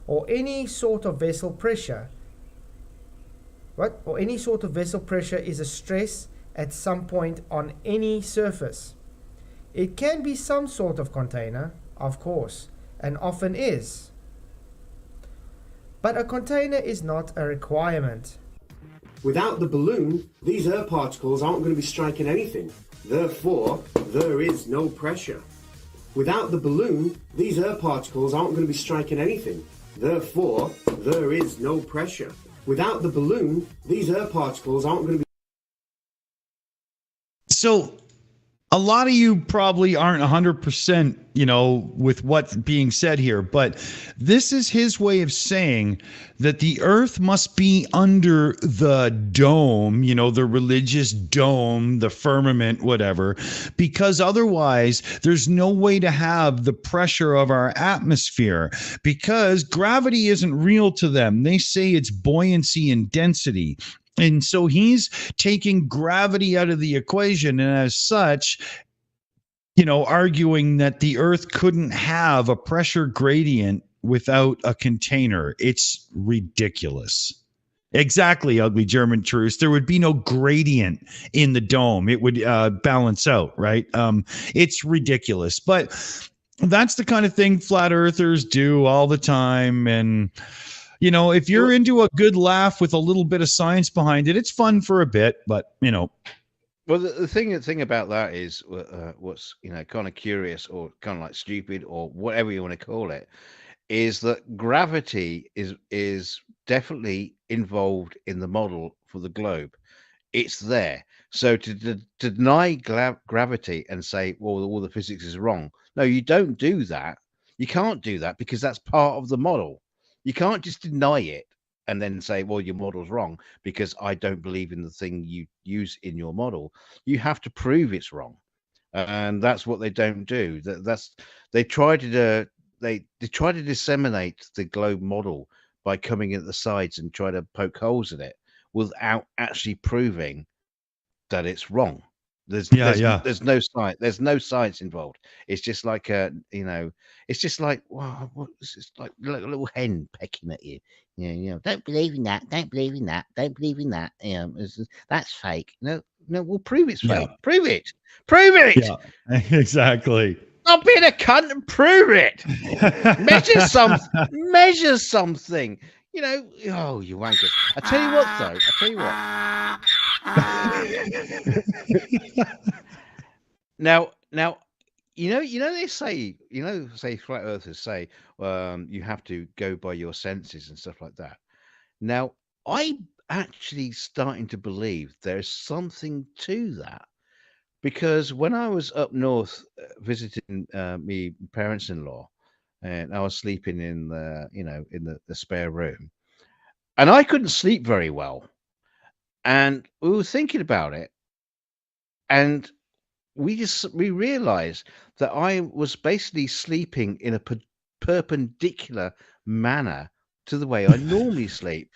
Or any sort of vessel pressure. What? Or any sort of vessel pressure is a stress at some point on any surface. It can be some sort of container, of course, and often is. But a container is not a requirement. Without the balloon, these air particles aren't going to be striking anything. Therefore, there is no pressure. Without the balloon, these air particles aren't going to be striking anything. Therefore, there is no pressure. Without the balloon, these air particles aren't going to be... So a lot of you probably aren't 100%, with what's being said here, but this is his way of saying that the earth must be under the dome, the religious dome, the firmament, whatever, because otherwise there's no way to have the pressure of our atmosphere, because gravity isn't real to them. They say it's buoyancy and density. And so he's taking gravity out of the equation, and as such, arguing that the earth couldn't have a pressure gradient without a container. It's ridiculous. Exactly, ugly German truce. There would be no gradient in the dome. It would balance out, right? It's ridiculous. But that's the kind of thing flat earthers do all the time. And if you're into a good laugh with a little bit of science behind it, it's fun for a bit, but Well, the thing about that is what's kind of curious or kind of like stupid or whatever you want to call it, is that gravity is definitely involved in the model for the globe. It's there. So to deny gravity and say, well, all the physics is wrong. No, you don't do that. You can't do that because that's part of the model. You can't just deny it and then say, well, your model's wrong because I don't believe in the thing you use in your model. You have to prove it's wrong. And that's what they don't do. They try to disseminate the globe model by coming at the sides and try to poke holes in it without actually proving that it's wrong. There's no science. There's no science involved. It's just like it's just like, wow, it's like a little hen pecking at you. Don't believe in that. Don't believe in that. Don't believe in that. That's fake. No, we'll prove it's fake. Prove it. Prove it. Yeah, exactly. Stop being a cunt and prove it. Measure something. Oh, you wankers. I tell you what, though. Now, they say, say flat earthers say, you have to go by your senses and stuff like that. Now, I'm actually starting to believe there's something to that, because when I was up north visiting me parents-in-law, and I was sleeping in the spare room, and I couldn't sleep very well, and we were thinking about it, and we realized that I was basically sleeping in a perpendicular manner to the way I normally sleep.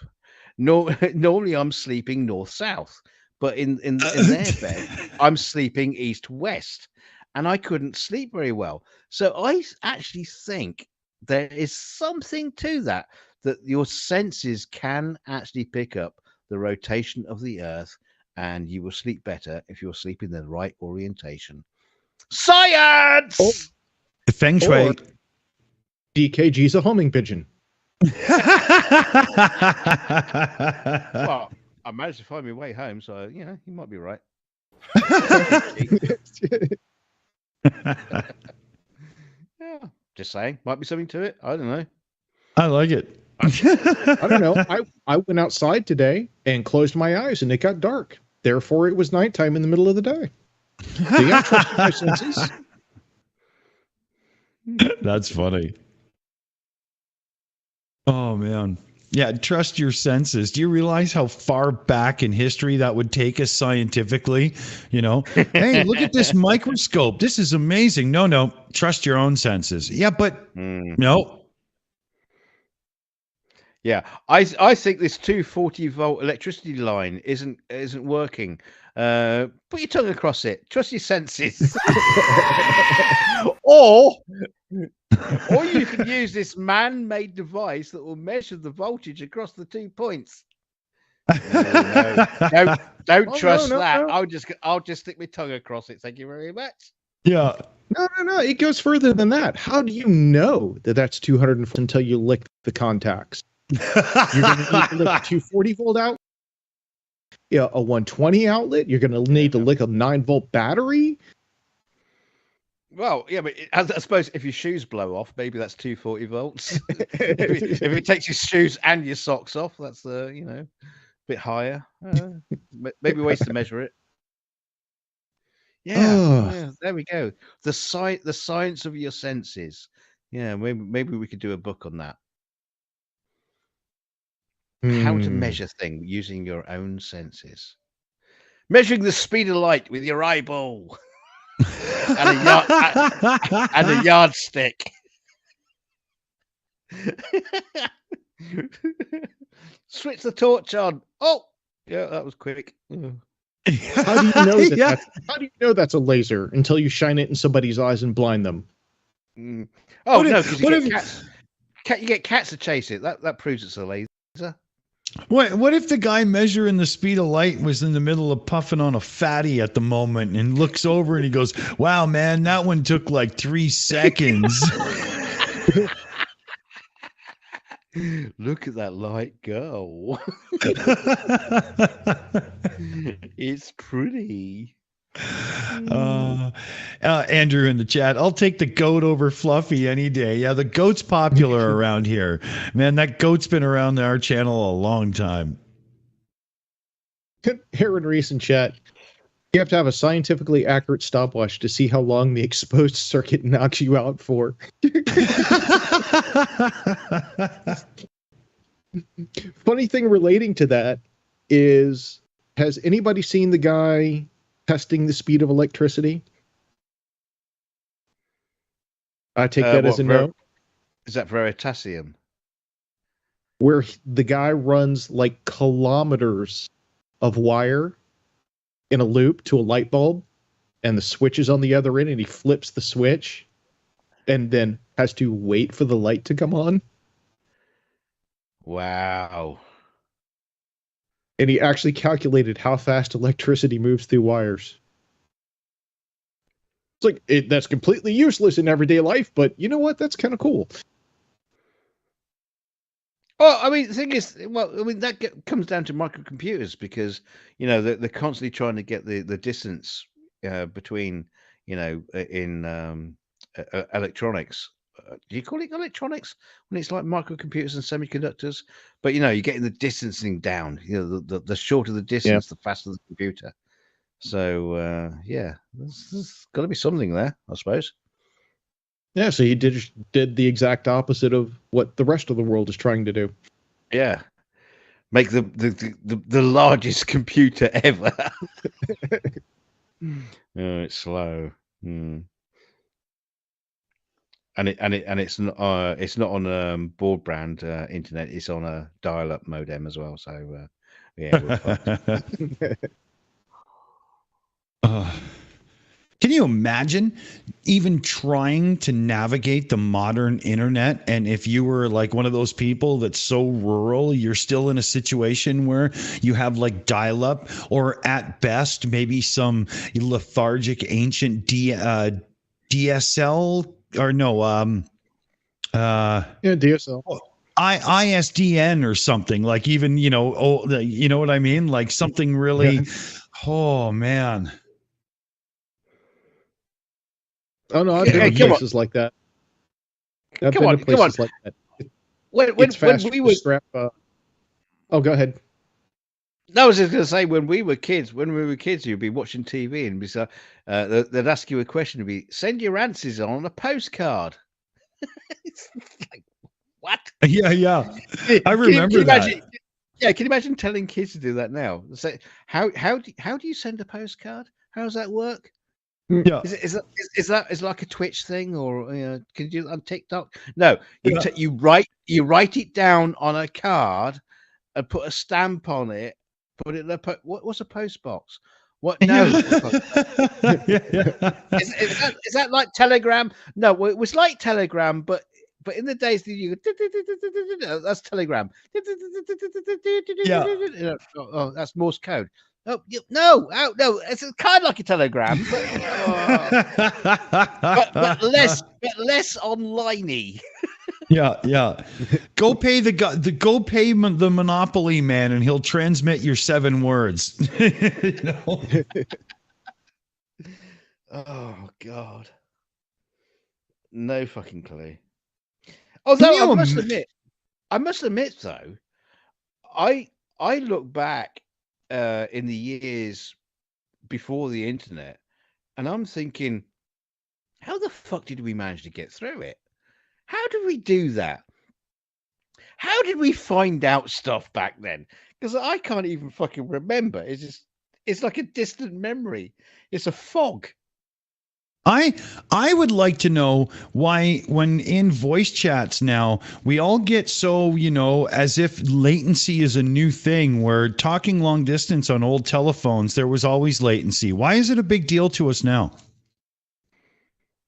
Normally I'm sleeping north-south, but in their bed I'm sleeping east-west, and I couldn't sleep very well. So I actually think there is something to that your senses can actually pick up the rotation of the earth and you will sleep better if you're sleeping in the right orientation. Science! Oh. Feng Shui. Or DKG's a homing pigeon. Well, I managed to find my way home, so, you know, you might be right. Yeah, just saying. Might be something to it. I don't know. I like it. I don't know. I went outside today and closed my eyes, and it got dark. Therefore, it was nighttime in the middle of the day. Do you trust my senses? That's funny. Oh, man. Yeah, trust your senses. Do you realize how far back in history that would take us scientifically? You know, hey, look at this microscope. This is amazing. No, trust your own senses. Yeah, but no. Yeah, I think this 240-volt electricity line isn't working. Put your tongue across it. Trust your senses. or you can use this man-made device that will measure the voltage across the 2 points. No. Don't trust that. No. I'll just stick my tongue across it. Thank you very much. Yeah. No. It goes further than that. How do you know that that's 200 until you lick the contacts? You're going to need to lick a 240-volt out. Yeah, a 120 outlet. You're going to need to lick a 9-volt battery. Well, yeah, but I suppose if your shoes blow off, maybe that's 240 volts. if it takes your shoes and your socks off, that's a bit higher. Maybe ways to measure it. Yeah, there we go. The science of your senses. Yeah, maybe we could do a book on that. How to measure things using your own senses. Measuring the speed of light with your eyeball. and a yardstick. Switch the torch on. Oh, yeah, that was quick. How do you know how do you know that's a laser until you shine it in somebody's eyes and blind them? Oh, no, because you get cats to chase it. That proves it's a laser. What if the guy measuring the speed of light was in the middle of puffing on a fatty at the moment and looks over and he goes, "Wow, man, that one took like 3 seconds." Look at that light go. It's pretty. Andrew in the chat, I'll take the goat over Fluffy any day. Yeah, the goat's popular around here. Man, that goat's been around our channel a long time. Aaron Reese in chat, you have to have a scientifically accurate stopwatch to see how long the exposed circuit knocks you out for. Funny thing relating to that is, has anybody seen the guy testing the speed of electricity? I take that as a no. Is that Veritasium? Where the guy runs like kilometers of wire in a loop to a light bulb, and the switch is on the other end, and he flips the switch and then has to wait for the light to come on. Wow. And he actually calculated how fast electricity moves through wires. It's like, that's completely useless in everyday life, but you know what? That's kind of cool. Well, I mean, the thing is, that comes down to microcomputers because, they're constantly trying to get the distance between, in electronics. Do you call it electronics when it's like microcomputers and semiconductors? But you're getting the distancing down. The shorter the distance, the faster the computer. So there's got to be something there, I suppose. Yeah, so he did the exact opposite of what the rest of the world is trying to do. Yeah, make the largest computer ever. Oh, it's slow. And it's not on broadband internet. It's on a dial-up modem as well. So we're fucked. Can you imagine even trying to navigate the modern internet? And if you were like one of those people that's so rural, you're still in a situation where you have like dial-up, or at best maybe some lethargic ancient DSL or no DSL. ISDN or something, like, even, you know what I mean, like something really oh man. Oh no, I've been to places like that. I've been to places like that. When we were oh, go ahead. No, I was just going to say, when we were kids, you'd be watching TV and they'd ask you a question. It'd be, send your answers on a postcard. It's like, what? Yeah. I remember that. Can you imagine telling kids to do that now? Say, how do you send a postcard? How does that work? Yeah. Is that like a Twitch thing, or can you do it on TikTok? No, you write it down on a card and put a stamp on it. Put it in what's a post box? What? No. Is that like Telegram? No, it was like Telegram, but in the days that you go, that's Telegram. Yeah. Oh, that's Morse code. No, it's kind of like a telegram, but less online-y. Yeah. Go pay the Monopoly man, and he'll transmit your 7 words. Oh God, no fucking clue. Although I must admit though, I look back in the years before the internet, and I'm thinking, how the fuck did we manage to get through it? How did we do that? How did we find out stuff back then? Because I can't even fucking remember. It's like a distant memory. It's a fog. I would like to know why, when in voice chats now, we all get so, as if latency is a new thing, where talking long distance on old telephones, there was always latency. Why is it a big deal to us now?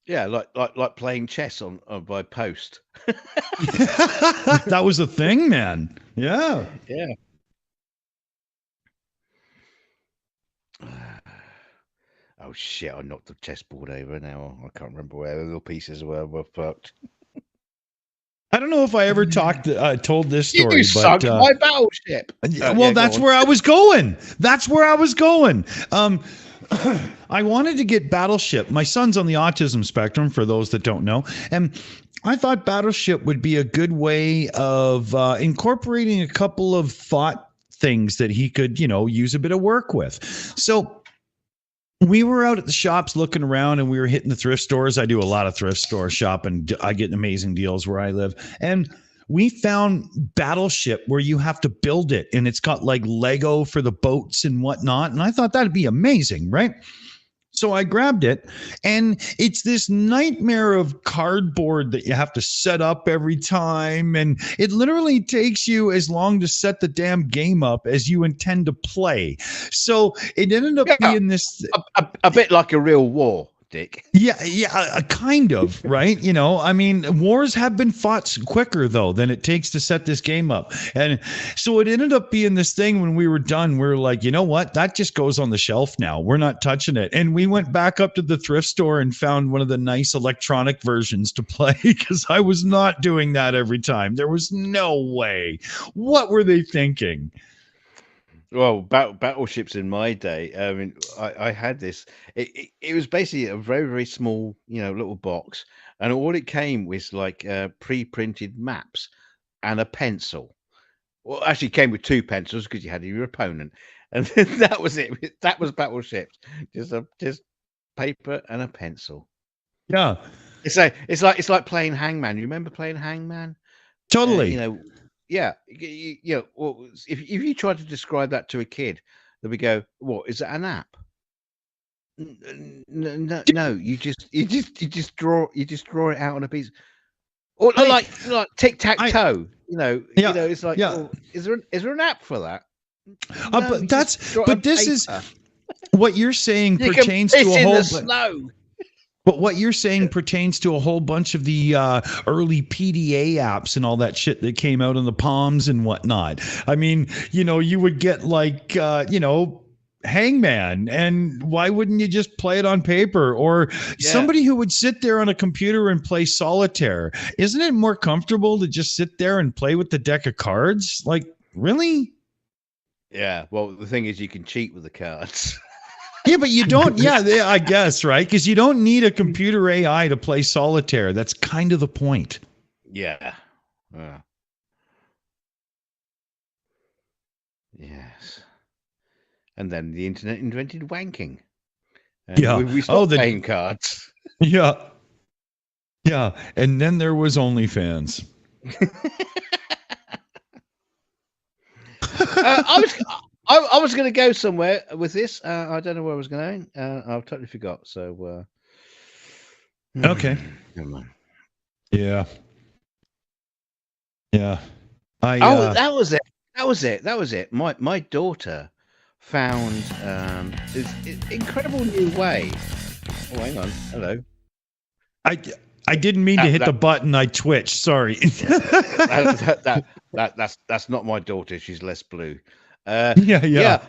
Yeah, like playing chess on by post. That was a thing, man. Yeah. Oh shit! I knocked the chessboard over. Now I can't remember where the little pieces were fucked. I don't know if I ever told this story, you sunk my battleship. That's where I was going. I wanted to get Battleship. My son's on the autism spectrum, for those that don't know, and I thought Battleship would be a good way of incorporating a couple of thought things that he could, use a bit of work with. So we were out at the shops looking around, and we were hitting the thrift stores. I do a lot of thrift store shopping. I get amazing deals where I live. And we found Battleship, where you have to build it, and it's got like Lego for the boats and whatnot. And I thought that'd be amazing, right? So I grabbed it, and it's this nightmare of cardboard that you have to set up every time. And it literally takes you as long to set the damn game up as you intend to play. So it ended up being this a bit like a real war, Dick. Yeah, kind of, right? I mean, wars have been fought quicker, though, than it takes to set this game up. And so it ended up being this thing. When we were done, we were like, you know what? That just goes on the shelf now. We're not touching it. And we went back up to the thrift store and found one of the nice electronic versions to play, because I was not doing that every time. There was no way. What were they thinking? Well, battleships in my day. I mean, I had this. It was basically a very, very small, little box, and all it came was like pre-printed maps and a pencil. Well, actually, it came with 2 pencils because you had your opponent, and that was it. That was battleships. Just paper and a pencil. Yeah, it's like playing Hangman. You remember playing Hangman? Totally. Yeah, well, if you try to describe that to a kid, they'll be go, "What is that, an app?" No, you just draw it out on a piece, or like tic-tac-toe. It's like, well, is there an app for that? But this is What you're saying You pertains can to piss a in whole the snow. But what you're saying pertains to a whole bunch of the early PDA apps and all that shit that came out on the Palms and whatnot. I mean, you would get like, Hangman, and why wouldn't you just play it on paper? Or somebody who would sit there on a computer and play solitaire. Isn't it more comfortable to just sit there and play with the deck of cards? Like, really? Yeah. Well, the thing is, you can cheat with the cards. Yeah, but you don't. Yeah, I guess, right? Because you don't need a computer AI to play solitaire. That's kind of the point. Yeah. Yes. And then the internet invented wanking. And we stopped playing cards. Yeah. Yeah. And then there was OnlyFans. I was going to go somewhere with this. I don't know where I was going. I've totally forgot. So, okay. Never mind. Yeah. Yeah. That was it. My daughter found this incredible new way. Oh, hang on. Hello. I didn't mean to hit the button. I twitched. Sorry. That's not my daughter. She's less blue. Yeah.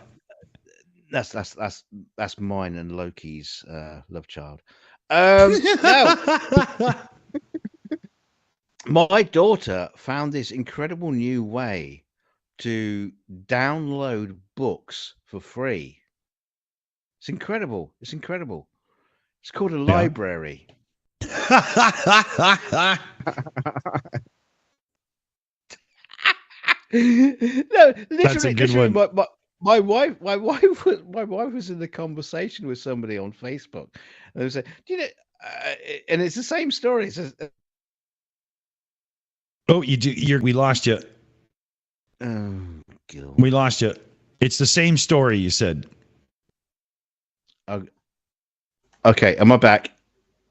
That's mine and Loki's love child. No. My daughter found this incredible new way to download books for free. It's incredible. It's called a library. No, that's a good one. My wife was in the conversation with somebody on Facebook, and they said, "Do you know?" And it's the same story. It says, "Oh, you do. We lost you. Oh, God. We lost you. It's the same story." You said. Okay, am I back?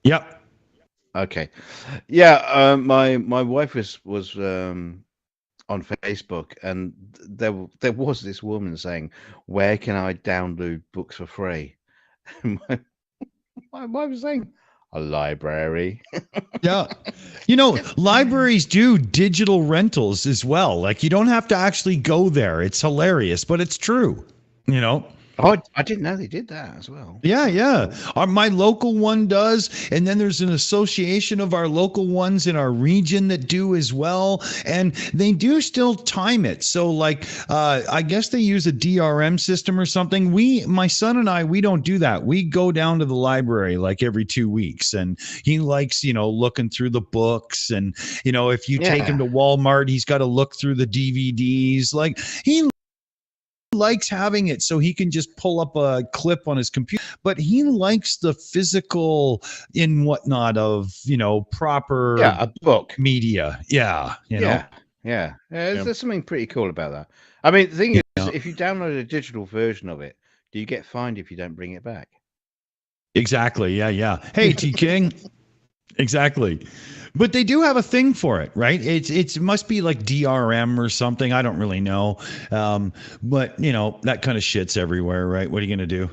Yep. Okay, yeah. My wife was on Facebook, and there was this woman saying, "Where can I download books for free?" my wife was saying, "A library." Yeah. Libraries do digital rentals as well. Like, you don't have to actually go there. It's hilarious, but it's true. Oh, I didn't know they did that as well. Yeah. My local one does, and then there's an association of our local ones in our region that do as well, and they do still time it. So, like, I guess they use a DRM system or something. My son and I, we don't do that. We go down to the library like every 2 weeks, and he likes, looking through the books, and if you take him to Walmart, he's got to look through the DVDs. Like, he likes having it so he can just pull up a clip on his computer, but he likes the physical in whatnot of proper a book media. Yeah. There's something pretty cool about that. I mean, the thing is, if you download a digital version of it, do you get fined if you don't bring it back? Exactly. Yeah. Hey, T King. Exactly. But they do have a thing for it, right? It must be like DRM or something. I don't really know. But that kind of shit's everywhere, right? What are you going to do?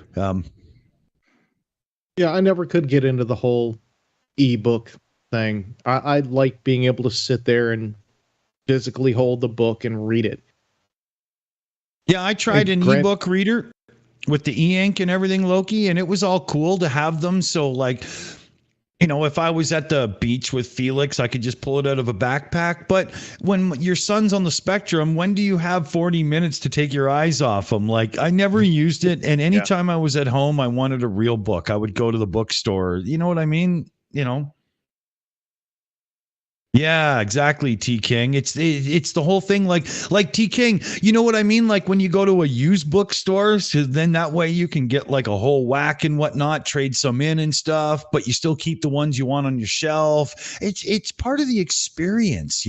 Yeah, I never could get into the whole ebook thing. I like being able to sit there and physically hold the book and read it. Yeah, I tried an ebook reader with the e-ink and everything, Loki, and it was all cool to have them. So, like, if I was at the beach with Felix, I could just pull it out of a backpack. But when your son's on the spectrum, when do you have 40 minutes to take your eyes off him? Like, I never used it. And anytime I was at home, I wanted a real book. I would go to the bookstore. You know what I mean? Yeah, exactly, T King. It's the whole thing, like T King. You know what I mean? Like when you go to a used bookstore, so then that way you can get like a whole whack and whatnot, trade some in and stuff, but you still keep the ones you want on your shelf. It's part of the experience,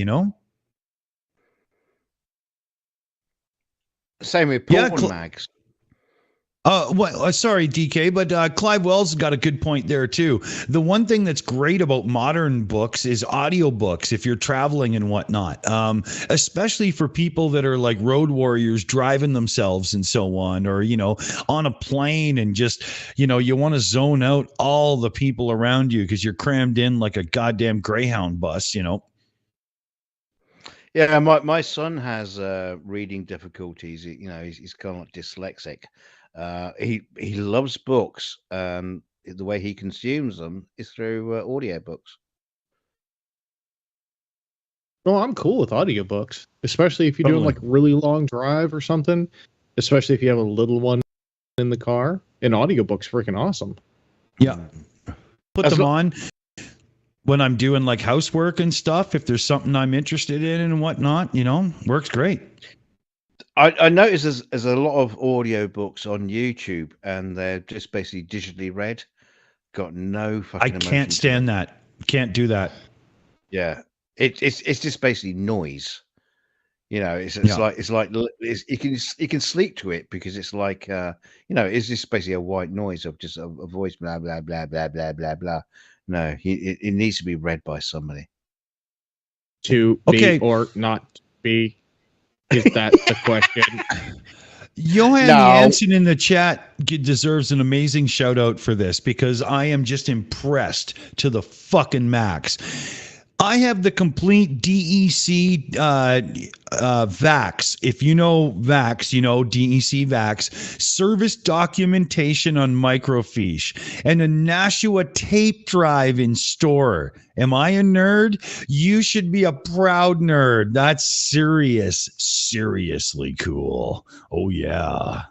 Same with porn mags. Sorry, DK, but Clive Wells got a good point there too. The one thing that's great about modern books is audiobooks if you're traveling and whatnot, especially for people that are like road warriors driving themselves and so on, or, on a plane and just, you want to zone out all the people around you because you're crammed in like a goddamn Greyhound bus, Yeah, my son has reading difficulties. He's kind of like dyslexic. He loves books. The way he consumes them is through audiobooks. Well, I'm cool with audiobooks, especially if you're doing like a really long drive or something, especially if you have a little one in the car. An audiobook's freaking awesome. Yeah. Put them on when I'm doing like housework and stuff. If there's something I'm interested in and whatnot, works great. I noticed there's a lot of audiobooks on YouTube and they're just basically digitally read. Got no fucking I can't stand that. Can't do that. Yeah. It's just basically noise. It's like you can sleep to it because it's like it's just basically a white noise of just a voice blah blah blah blah blah blah blah. No, it needs to be read by somebody. To be or not be. Is that the question? Johan Jansen in the chat deserves an amazing shout out for this because I am just impressed to the fucking max. I have the complete DEC VAX. If you know VAX, DEC VAX, service documentation on microfiche, and a Nashua tape drive in store. Am I a nerd? You should be a proud nerd. That's seriously cool. Oh, yeah.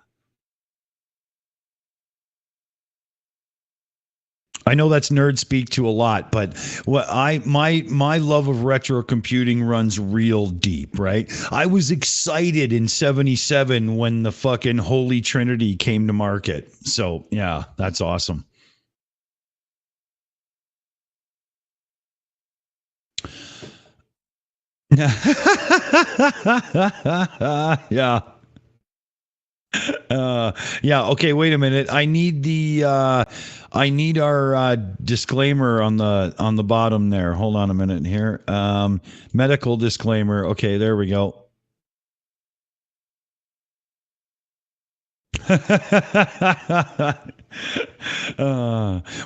I know that's nerd speak to a lot, but my love of retro computing runs real deep, right? I was excited in 77 when the fucking Holy Trinity came to market. So yeah, that's awesome. Yeah. Yeah. Okay. Wait a minute. I need our disclaimer on the bottom there. Hold on a minute here. Medical disclaimer. Okay. There we go.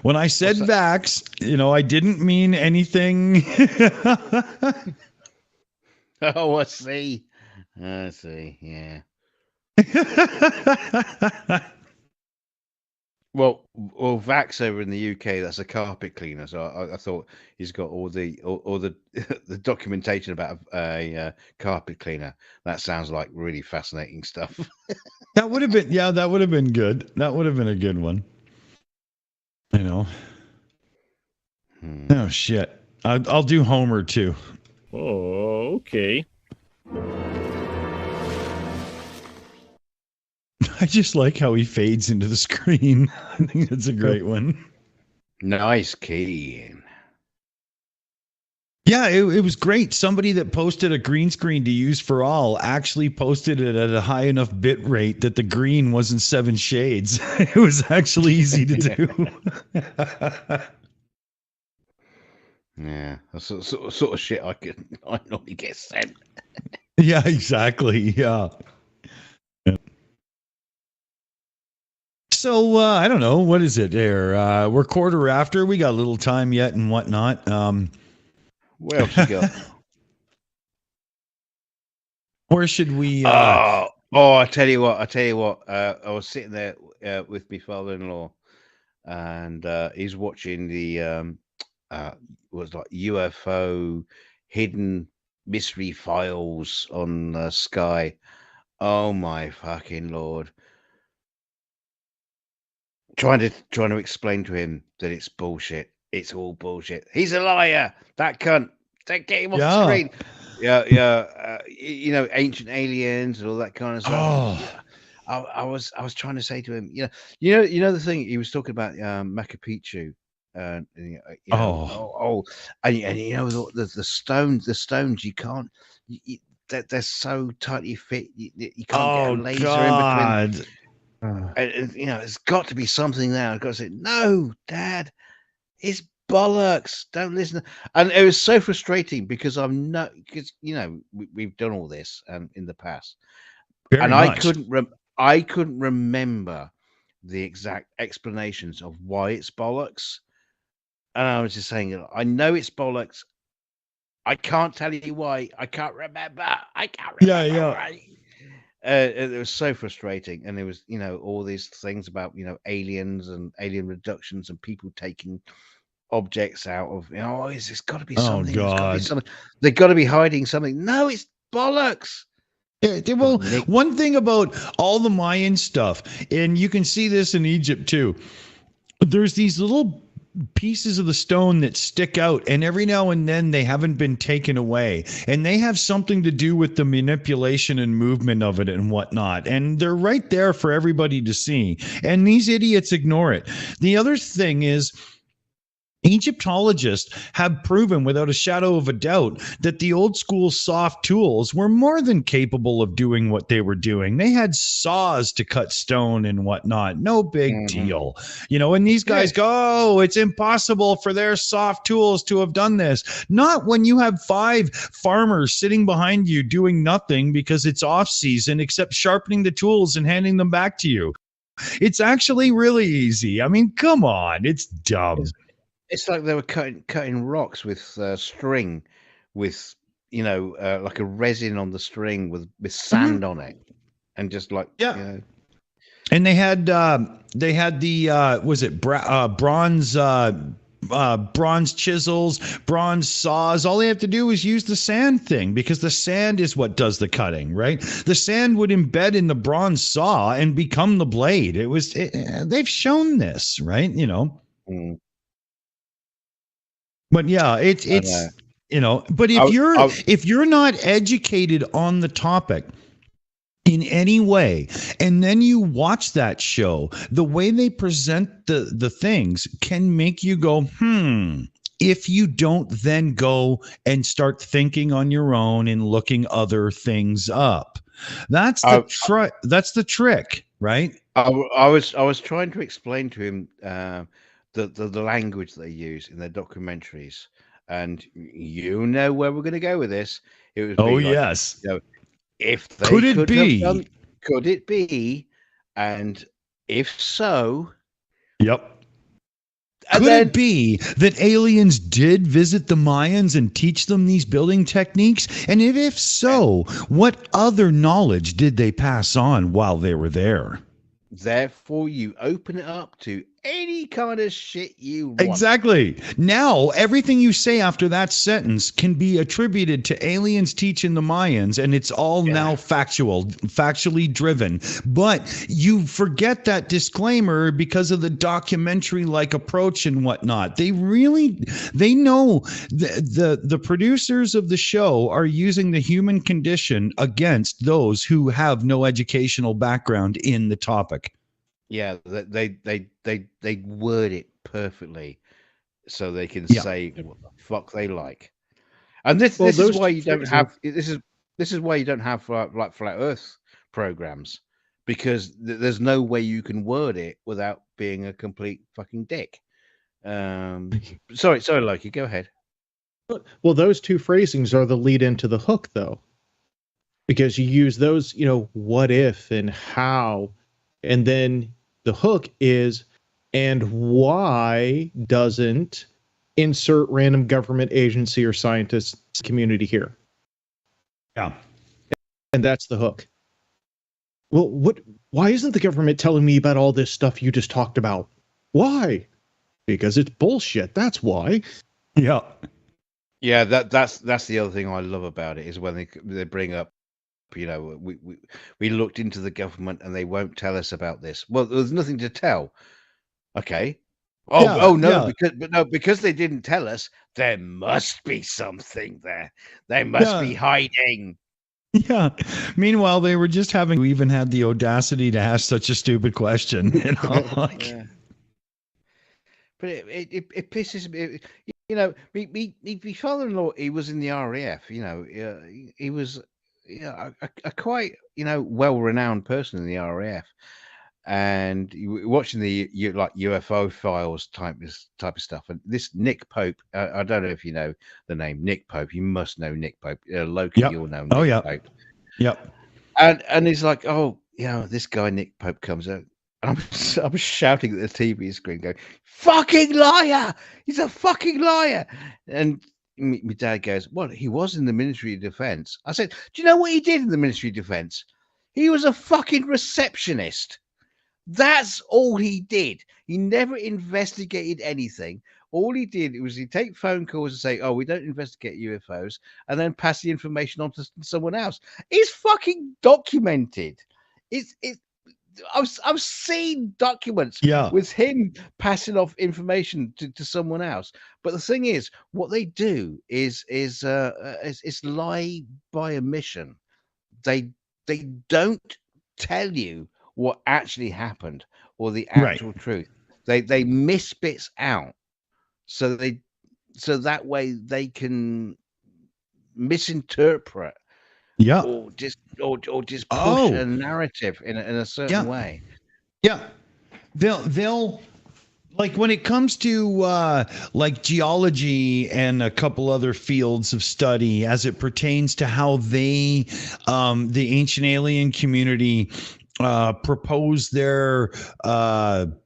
When I said vax, I didn't mean anything. Oh, I see. Yeah. Well, Vax over in the UK, that's a carpet cleaner. So I thought he's got all the the documentation about a carpet cleaner. That sounds like really fascinating stuff. That would have been, that would have been good. That would have been a good one. Oh shit! I'll do Homer too. Oh, okay. I just like how he fades into the screen. I think that's a great one. Nice key. Yeah, it was great. Somebody that posted a green screen to use for all actually posted it at a high enough bit rate that the green wasn't 7 shades. It was actually easy to do. Yeah, that's sort of shit I normally get sent. Yeah, exactly. Yeah. So I don't know, what is it there? We're quarter after. We got a little time yet and whatnot. Where else you got? Where should we? I tell you what. I was sitting there with my father-in-law, and he's watching the was like UFO hidden mystery files on Sky. Oh my fucking Lord! Trying to explain to him that it's bullshit. It's all bullshit. He's a liar. That cunt. Get him off the screen. Yeah. Ancient aliens and all that kind of stuff. Oh. I was trying to say to him, you know the thing he was talking about, Machu Picchu. And the stones you can't. They're so tightly fit. You can't get a laser in between. And, you know, there's got to be something there. I've got to say, no, Dad, it's bollocks. Don't listen. And it was so frustrating because because you know we've done all this in the past, Very and much. I couldn't remember the exact explanations of why it's bollocks. And I was just saying, I know it's bollocks. I can't tell you why. I can't remember. I can't remember. Yeah. Why. It was so frustrating, and there was, you know, all these things about, you know, aliens and alien reductions and people taking objects out of, you know, it's got to be something. Oh God, they've got to be hiding something. No, it's bollocks. Yeah, well, one thing about all the Mayan stuff, and you can see this in Egypt too. There's these little pieces of the stone that stick out, and every now and then they haven't been taken away, and they have something to do with the manipulation and movement of it and whatnot, and they're right there for everybody to see, and these idiots ignore it. The other thing is, Egyptologists have proven without a shadow of a doubt that the old school soft tools were more than capable of doing what they were doing. They had saws to cut stone and whatnot. No big deal. You know, and these guys go, oh, it's impossible for their soft tools to have done this. Not when you have 5 farmers sitting behind you doing nothing because it's off season except sharpening the tools and handing them back to you. It's actually really easy. I mean, come on. It's dumb. It's like they were cutting rocks with string, with, you know, like a resin on the string with sand on it, and just like, yeah. You know. And they had the was it bronze chisels, bronze saws. All they have to do is use the sand thing, because the sand is what does the cutting, right? The sand would embed in the bronze saw and become the blade. They've shown this, right? You know. But yeah, it's you know, but if you're not educated on the topic in any way, and then you watch that show, the way they present the things can make you go, if you don't then go and start thinking on your own and looking other things up. That's the trick, right? I was trying to explain to him the language they use in their documentaries, and you know where we're going to go with this. It was yes. You know, if they could it be, and if so, yep. Could it be that aliens did visit the Mayans and teach them these building techniques? And if so, what other knowledge did they pass on while they were there? Therefore, you open it up to any kind of shit you want. Exactly. Now, everything you say after that sentence can be attributed to aliens teaching the Mayans, and it's all now factually driven. But you forget that disclaimer because of the documentary-like approach and whatnot. They know the producers of the show are using the human condition against those who have no educational background in the topic. Yeah, they word it perfully so they can say what the fuck they like. And this is why you don't have this is why you don't have like Flat Earth programs, because there's no way you can word it without being a complete fucking dick. Sorry, Loki, go ahead. Well, those two phrasings are the lead into the hook, though, because you use those, you know, what if and how, and then the hook is, and why doesn't insert random government agency or scientist community here? Yeah. And that's the hook. Well, why isn't the government telling me about all this stuff you just talked about? Why? Because it's bullshit. That's why. Yeah. Yeah, that's the other thing I love about it, is when they bring up, you know, we looked into the government and they won't tell us about this. Well, there's nothing to tell. Okay. Because they didn't tell us, there must be something there. They must be hiding. Yeah. Meanwhile, they were just even had the audacity to ask such a stupid question. You know, But it pisses me. You know, my father-in-law, he was in the RAF. You know, he was a quite, you know, well-renowned person in the RAF, and you were watching the like UFO files type of stuff. And this Nick Pope, I don't know if you know the name Nick Pope. You must know Nick Pope. Loki, you'll know Nick Pope. Yep. And he's like, oh, you know, this guy Nick Pope comes out, and I'm shouting at the TV screen, going, "Fucking liar! He's a fucking liar!" And my dad goes, "Well, he was in the Ministry of Defense." I said, "Do you know what he did in the Ministry of Defense? He was a fucking receptionist. That's all he did. He never investigated anything. All he did was he'd take phone calls and say, oh, we don't investigate UFOs, and then pass the information on to someone else. It's fucking documented. I've seen documents with him passing off information to someone else. But the thing is, what they do is lie by omission. They don't tell you what actually happened or the actual truth. They miss bits out, so that way they can misinterpret or just push a narrative in a certain way. They'll like when it comes to like geology and a couple other fields of study as it pertains to how they the ancient alien community propose their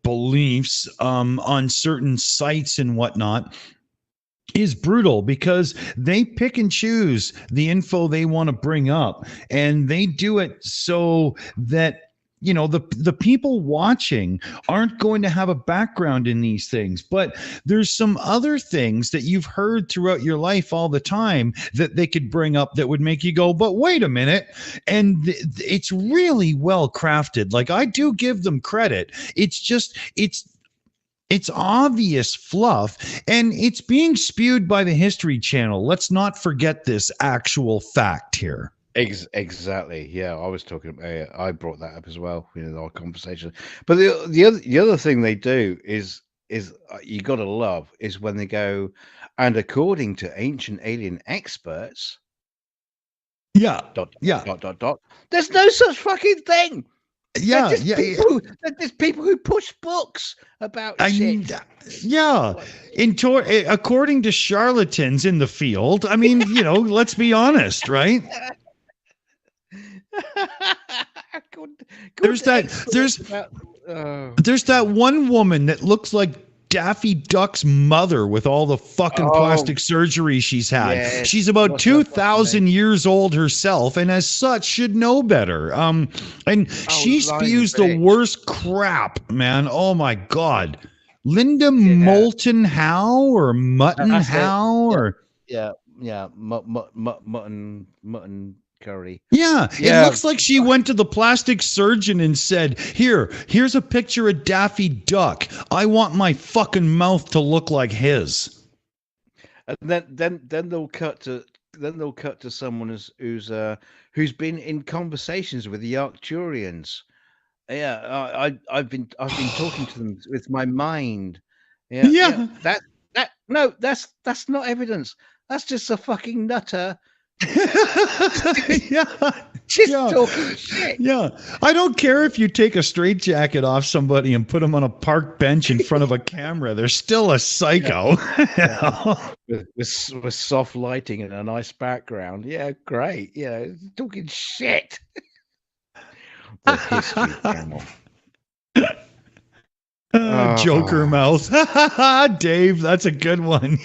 beliefs on certain sites and whatnot is brutal, because they pick and choose the info they want to bring up, and they do it so that, you know, the people watching aren't going to have a background in these things. But there's some other things that you've heard throughout your life all the time that they could bring up that would make you go, but wait a minute. And it's really well crafted. Like, I do give them credit. It's just, it's obvious fluff, and it's being spewed by the History Channel. Let's not forget this actual fact here. Exactly. Yeah, I was talking. I brought that up as well in our conversation. But the other thing they do is you got to love is when they go, and according to ancient alien experts, dot. There's no such fucking thing. There's people who push books about shit. According to charlatans in the field. I mean, you know, let's be honest, right? There's that one woman that looks like Daffy Duck's mother with all the fucking plastic surgery she's had. Yes. She's about 2,000 years old herself, and as such should know better. And she spews the worst crap, man. Oh my God. Linda Moulton Howe or Mutton Howe or mutton curry. It looks like she went to the plastic surgeon and said, here's a picture of Daffy Duck. I want my fucking mouth to look like his. And then they'll cut to someone who's been in conversations with the Arcturians. I've been talking to them with my mind. That's not evidence. That's just a fucking nutter. Talking shit. I don't care if you take a straitjacket off somebody and put them on a park bench in front of a camera. They're still a psycho. with soft lighting and a nice background. Yeah, great. Yeah, talking shit. The History Channel. Joker mouth. Dave, that's a good one.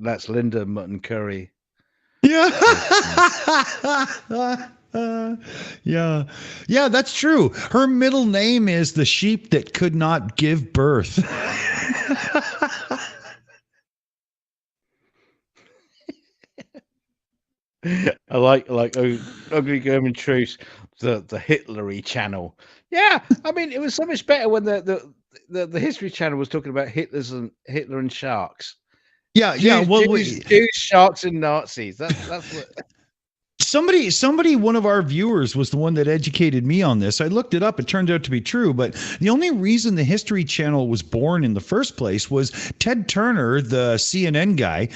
That's Linda Mutton Curry. Yeah, that's true. Her middle name is the sheep that could not give birth. I like Ugly German Truce, the Hitlery channel. Yeah, I mean, it was so much better when the History Channel was talking about Hitler and sharks. Jews, sharks, and Nazis. That's what. somebody, one of our viewers was the one that educated me on this. I looked it up. It turned out to be true. But the only reason the History Channel was born in the first place was Ted Turner, the CNN guy,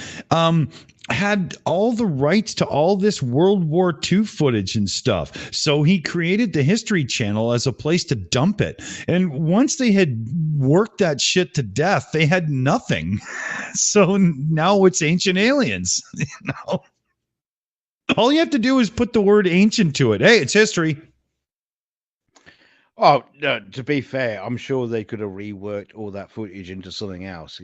had all the rights to all this World War II footage and stuff. So he created the History Channel as a place to dump it. And once they had worked that shit to death, they had nothing. So now it's Ancient Aliens. You know, all you have to do is put the word ancient to it. Hey, it's history. Oh, no, to be fair, I'm sure they could have reworked all that footage into something else.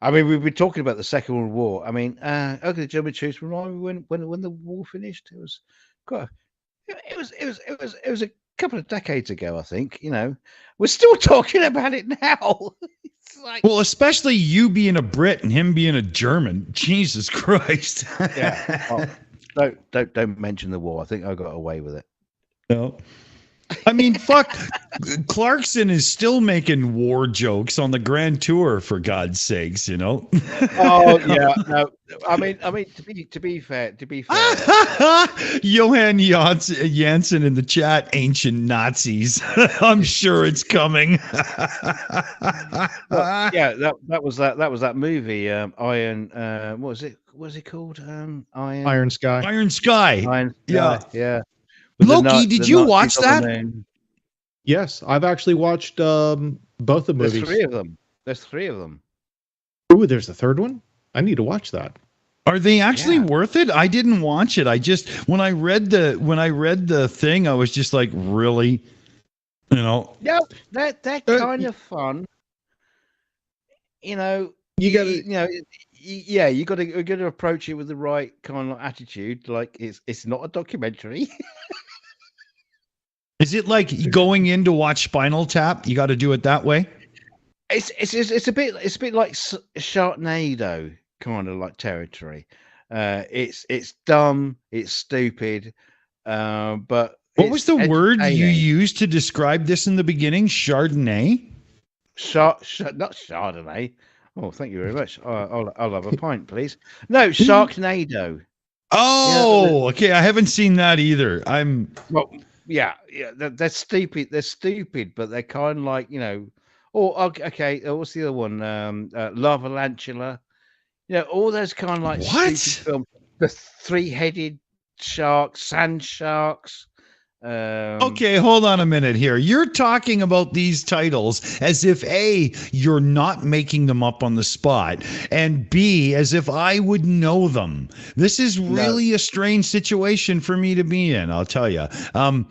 I mean, we've been talking about the Second World War. I mean, okay, the German troops when the war finished. It was quite. It was a couple of decades ago, I think. You know, we're still talking about it now. It's like, well, especially you being a Brit and him being a German. Jesus Christ. Yeah. Oh, don't mention the war. I think I got away with it. No. I mean, fuck. Clarkson is still making war jokes on the Grand Tour, for God's sakes, you know. Oh yeah, no. I mean, to be fair, Johan Janssen in the chat, ancient Nazis. I'm sure it's coming. Well, yeah, that was that movie, Iron. What was it? What was it called? Iron Sky. Iron Sky. Iron Yeah. Sky, yeah. Loki, did you watch that? Yes, I've actually watched both the movies. There's three of them. Ooh, there's a third one? I need to watch that. Are they actually worth it? I didn't watch it. I just when I read the thing, I was just like, really? You know? Yeah, they're kind of fun. You know, you got to approach it with the right kind of attitude. Like it's not a documentary. Is it like going in to watch Spinal Tap? You got to do it that way. It's a bit like Sharknado kind of like territory. It's dumb, it's stupid, but what was the word you used to describe this in the beginning? Chardonnay? Not Chardonnay. Oh, thank you very much. I'll have a pint, please. No, Sharknado. Oh, okay. I haven't seen that either. Yeah, they're stupid. They're stupid, but they're kind of like, you know. Oh, okay. What's the other one? Lava Lantula. You know, all those kind of like what? Stupid films. The three-headed sharks, sand sharks. Okay, hold on a minute here. You're talking about these titles as if A, you're not making them up on the spot, and B, as if I would know them. This is really a strange situation for me to be in, I'll tell you. Are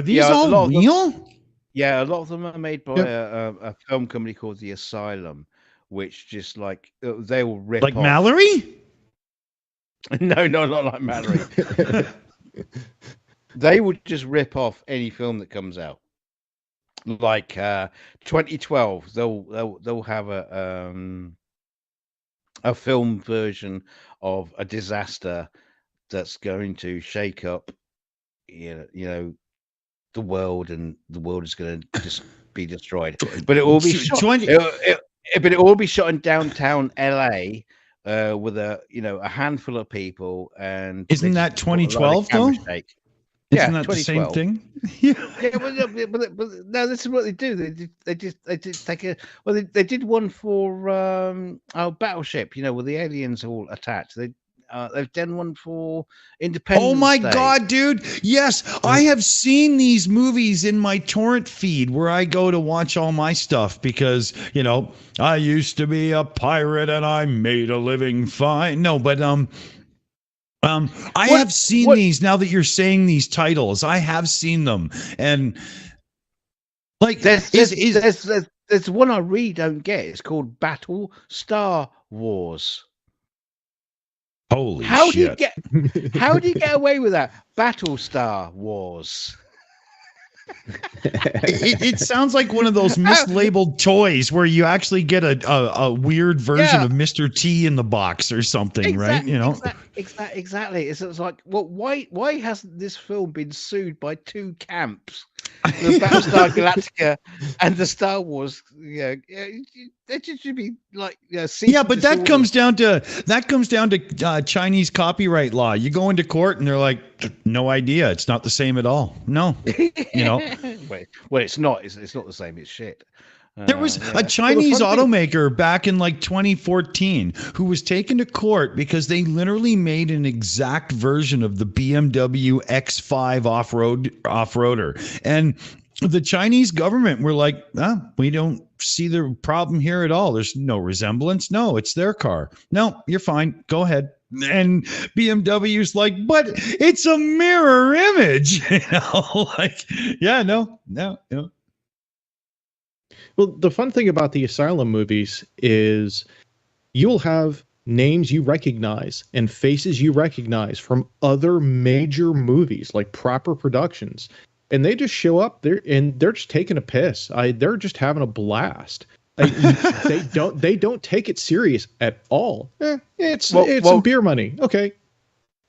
these all real? Yeah, a lot of them are made by a film company called the Asylum, which just like they will rip like off. Mallory? No, not like Mallory. They would just rip off any film that comes out. Like 2012, they'll have a film version of a disaster that's going to shake up, you know, the world, and the world is going to just be destroyed. But it will be shot. But it will be shot in downtown LA with a handful of people. And isn't that 2012 though? Isn't that the same thing? Yeah, but no, this is what they do. They just take a. Well, they did one for Battleship. You know, with the aliens all attached. They've done one for Independence Oh my Day. God, dude! Yes, I have seen these movies in my torrent feed where I go to watch all my stuff because I used to be a pirate and I made a living fine. No, but I have seen these now that you're saying these titles. I have seen them, and like there's one I really don't get. It's called Battle Star Wars. Holy shit! How do you get away with that? Battle Star Wars. It sounds like one of those mislabeled toys where you actually get a weird version of Mr. T in the box or something, right? Exactly. It's like, well, why hasn't this film been sued by two camps? the Battlestar Galactica and the Star Wars. They just should be like, yeah, but that comes down to Chinese copyright law. You go into court and they're like, no idea. It's not the same at all. No, well, it's not. It's not the same. It's shit. There was a Chinese automaker back in like 2014 who was taken to court because they literally made an exact version of the BMW X5 off-roader. And the Chinese government were like, we don't see the problem here at all. There's no resemblance. No, it's their car. No, you're fine. Go ahead. And BMW's like, but it's a mirror image. No. Well, the fun thing about the Asylum movies is you'll have names you recognize and faces you recognize from other major movies, like proper productions, and they just show up there and they're just taking a piss. They're just having a blast. They don't take it serious at all. It's some beer money. Okay.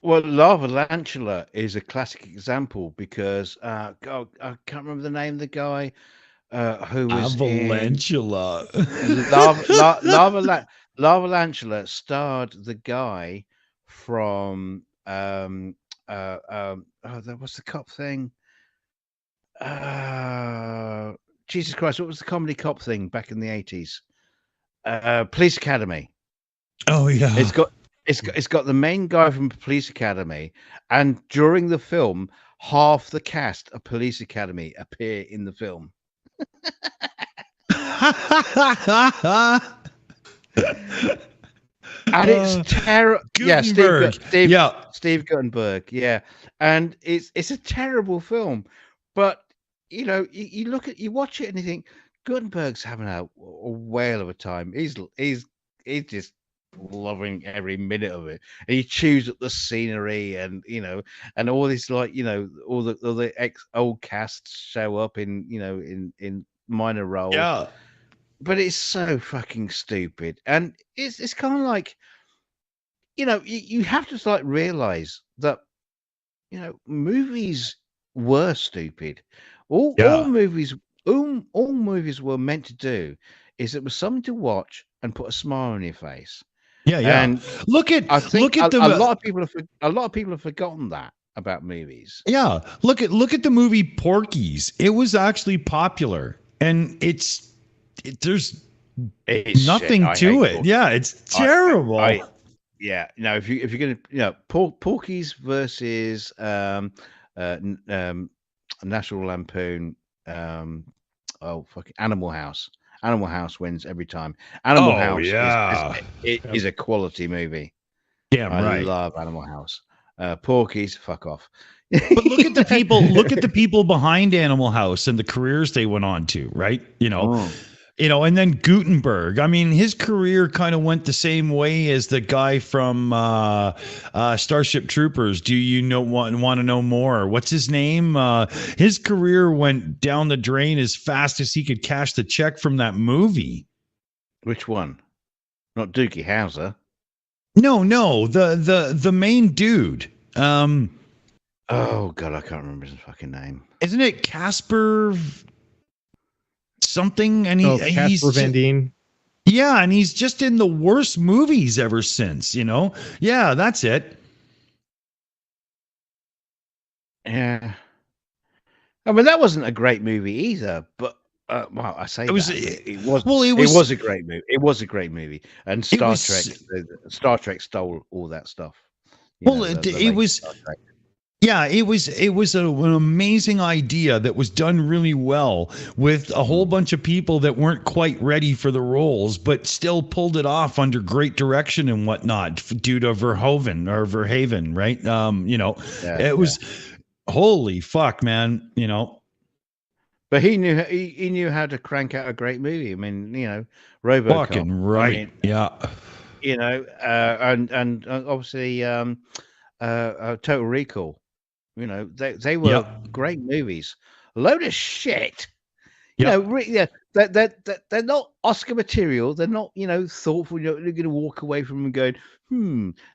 Well, Lava Lantula is a classic example because I can't remember the name of the guy. Who was Avalantula. Lava Lantula starred the guy from what's the cop thing? Jesus Christ, what was the comedy cop thing back in the 80s? Police Academy. Oh yeah. It's got the main guy from Police Academy, and during the film, half the cast of Police Academy appear in the film. And it's terrible. Yeah, Steve Guttenberg. Yeah, and it's a terrible film. But you watch it and you think Guttenberg's having a whale of a time. He's just loving every minute of it. And he chews up the scenery, and and all this all the old casts show up in minor roles. Yeah. But it's so fucking stupid, and it's kind of like, you have to realize that movies were stupid. All movies were meant to do is it was something to watch and put a smile on your face. Yeah. And I think a lot of people have forgotten that about movies. Yeah, look at the movie Porky's. It was actually popular, and there's nothing to it. Yeah, it's terrible. If you're gonna, Porky's versus National Lampoon, Animal House. Animal House wins every time. Animal House is a quality movie. Yeah, I love Animal House. Porky's, fuck off. But look at the people behind Animal House and the careers they went on to, right? And then Gutenberg. I mean, his career kind of went the same way as the guy from Starship Troopers. Do you want to know more? What's his name? His career went down the drain as fast as he could cash the check from that movie. Which one? Not Doogie Howser. No, the main dude. Oh God, I can't remember his fucking name. Isn't it Casper something? And Casper Van Dien. Yeah, and he's just in the worst movies ever since. Yeah, that's it. Yeah, I mean that wasn't a great movie either, but I say it was a great movie. It was a great movie, and Star Trek stole all that stuff. It was. Yeah, it was an amazing idea that was done really well with a whole bunch of people that weren't quite ready for the roles, but still pulled it off under great direction and whatnot due to Verhaven, right? It was holy fuck, man. But he knew how to crank out a great movie. I mean, RoboCop. Fucking right. I mean, yeah. And obviously Total Recall. They were great movies. A load of shit. They're not Oscar material. They're not, thoughtful. You're going to walk away from them going,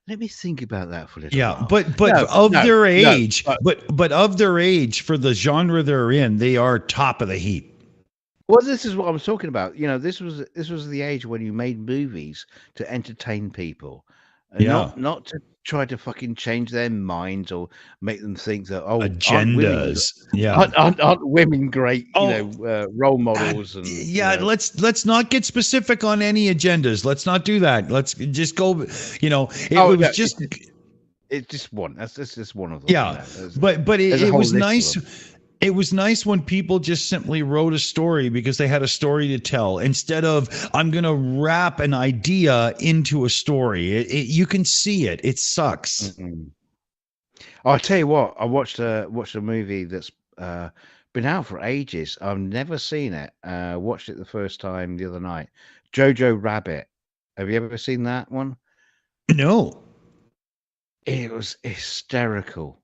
let me think about that for a little while. But of their age, but of their age for the genre they're in, they are top of the heap. Well, this is what I was talking about. This was the age when you made movies to entertain people, and not to try to fucking change their minds or make them think that agendas. Aren't women great? Role models. Let's not get specific on any agendas. Let's not do that. Let's just go. It's just one. That's just one of them. Yeah, but it was nice. It was nice when people just simply wrote a story because they had a story to tell instead of I'm going to wrap an idea into a story. You can see it. It sucks. Mm-hmm. I'll tell you what. I watched a movie that's been out for ages. I've never seen it. Watched it the first time the other night. Jojo Rabbit. Have you ever seen that one? No. It was hysterical.